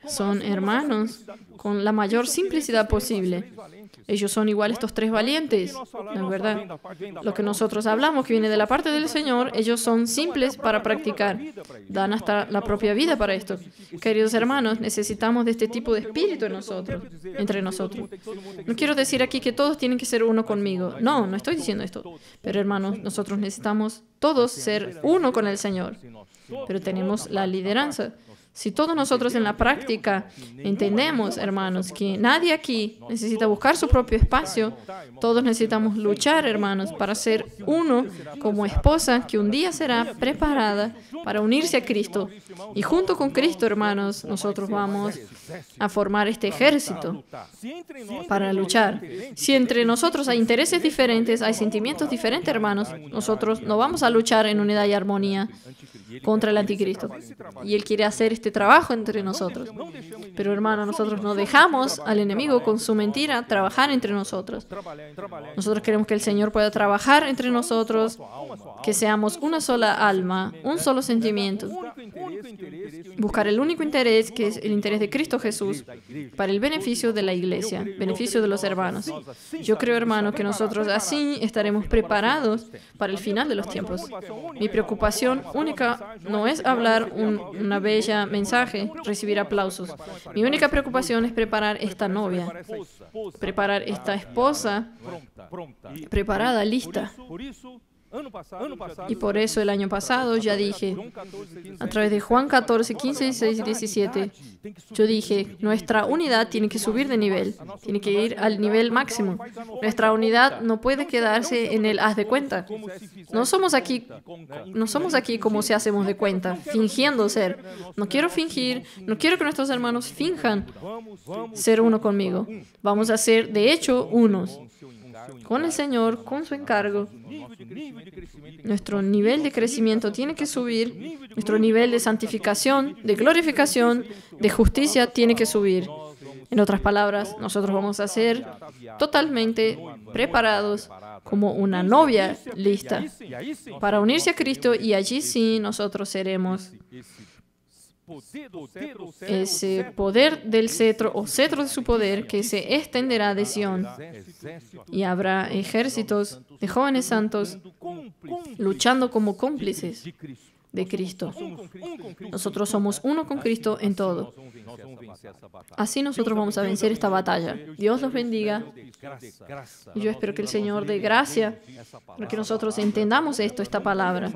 Son hermanos con la mayor simplicidad posible. Ellos son igual estos tres valientes, ¿no es verdad? Lo que nosotros hablamos, que viene de la parte del Señor, ellos son simples para practicar. Dan hasta la propia vida para esto. Queridos hermanos, necesitamos de este tipo de espíritu en nosotros, entre nosotros. No quiero decir aquí que todos tienen que ser uno conmigo. No, no estoy diciendo esto. Pero hermanos, nosotros necesitamos todos ser uno con el Señor. Pero tenemos la lideranza. Si todos nosotros en la práctica entendemos, hermanos, que nadie aquí necesita buscar su propio espacio, todos necesitamos luchar, hermanos, para ser uno como esposa que un día será preparada para unirse a Cristo. Y junto con Cristo, hermanos, nosotros vamos a formar este ejército para luchar. Si entre nosotros hay intereses diferentes, hay sentimientos diferentes, hermanos, nosotros no vamos a luchar en unidad y armonía contra el anticristo. Y él quiere hacer este trabajo entre nosotros. Pero, hermano, nosotros no dejamos al enemigo con su mentira trabajar entre nosotros. Nosotros queremos que el Señor pueda trabajar entre nosotros, que seamos una sola alma, un solo sentimiento. Buscar el único interés, que es el interés de Cristo Jesús, para el beneficio de la iglesia, beneficio de los hermanos. Yo creo, hermano, que nosotros así estaremos preparados para el final de los tiempos. Mi preocupación única no es hablar una bella mensaje, recibir aplausos. Mi única preocupación es preparar esta novia, preparar esta esposa preparada, lista. Y por eso el año pasado ya dije, a través de Juan 14, 15, 16 y 17, yo dije, nuestra unidad tiene que subir de nivel, tiene que ir al nivel máximo. Nuestra unidad no puede quedarse en el haz de cuenta. No somos aquí como si hacemos de cuenta, fingiendo ser. No quiero fingir, no quiero que nuestros hermanos finjan ser uno conmigo. Vamos a ser, de hecho, unos. Con el Señor, con su encargo. Nuestro nivel de crecimiento tiene que subir, nuestro nivel de santificación, de glorificación, de justicia tiene que subir. En otras palabras, nosotros vamos a ser totalmente preparados como una novia lista para unirse a Cristo, y allí sí nosotros seremos ese poder del cetro o cetro de su poder que se extenderá de Sión, y habrá ejércitos de jóvenes santos luchando como cómplices de Cristo. Nosotros somos uno con Cristo en todo. Así nosotros vamos a vencer esta batalla. Dios los bendiga. Y yo espero que el Señor dé gracia para que nosotros entendamos esta palabra,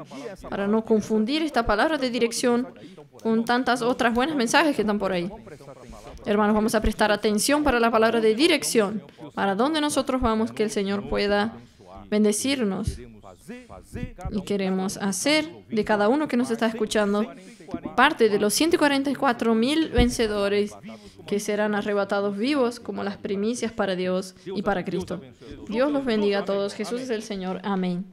para no confundir esta palabra de dirección con tantas otras buenas mensajes que están por ahí. Hermanos, vamos a prestar atención para la palabra de dirección, para donde nosotros vamos, que el Señor pueda bendecirnos. Y queremos hacer de cada uno que nos está escuchando parte de los 144,000 vencedores que serán arrebatados vivos como las primicias para Dios y para Cristo. Dios los bendiga a todos. Jesús es el Señor. Amén.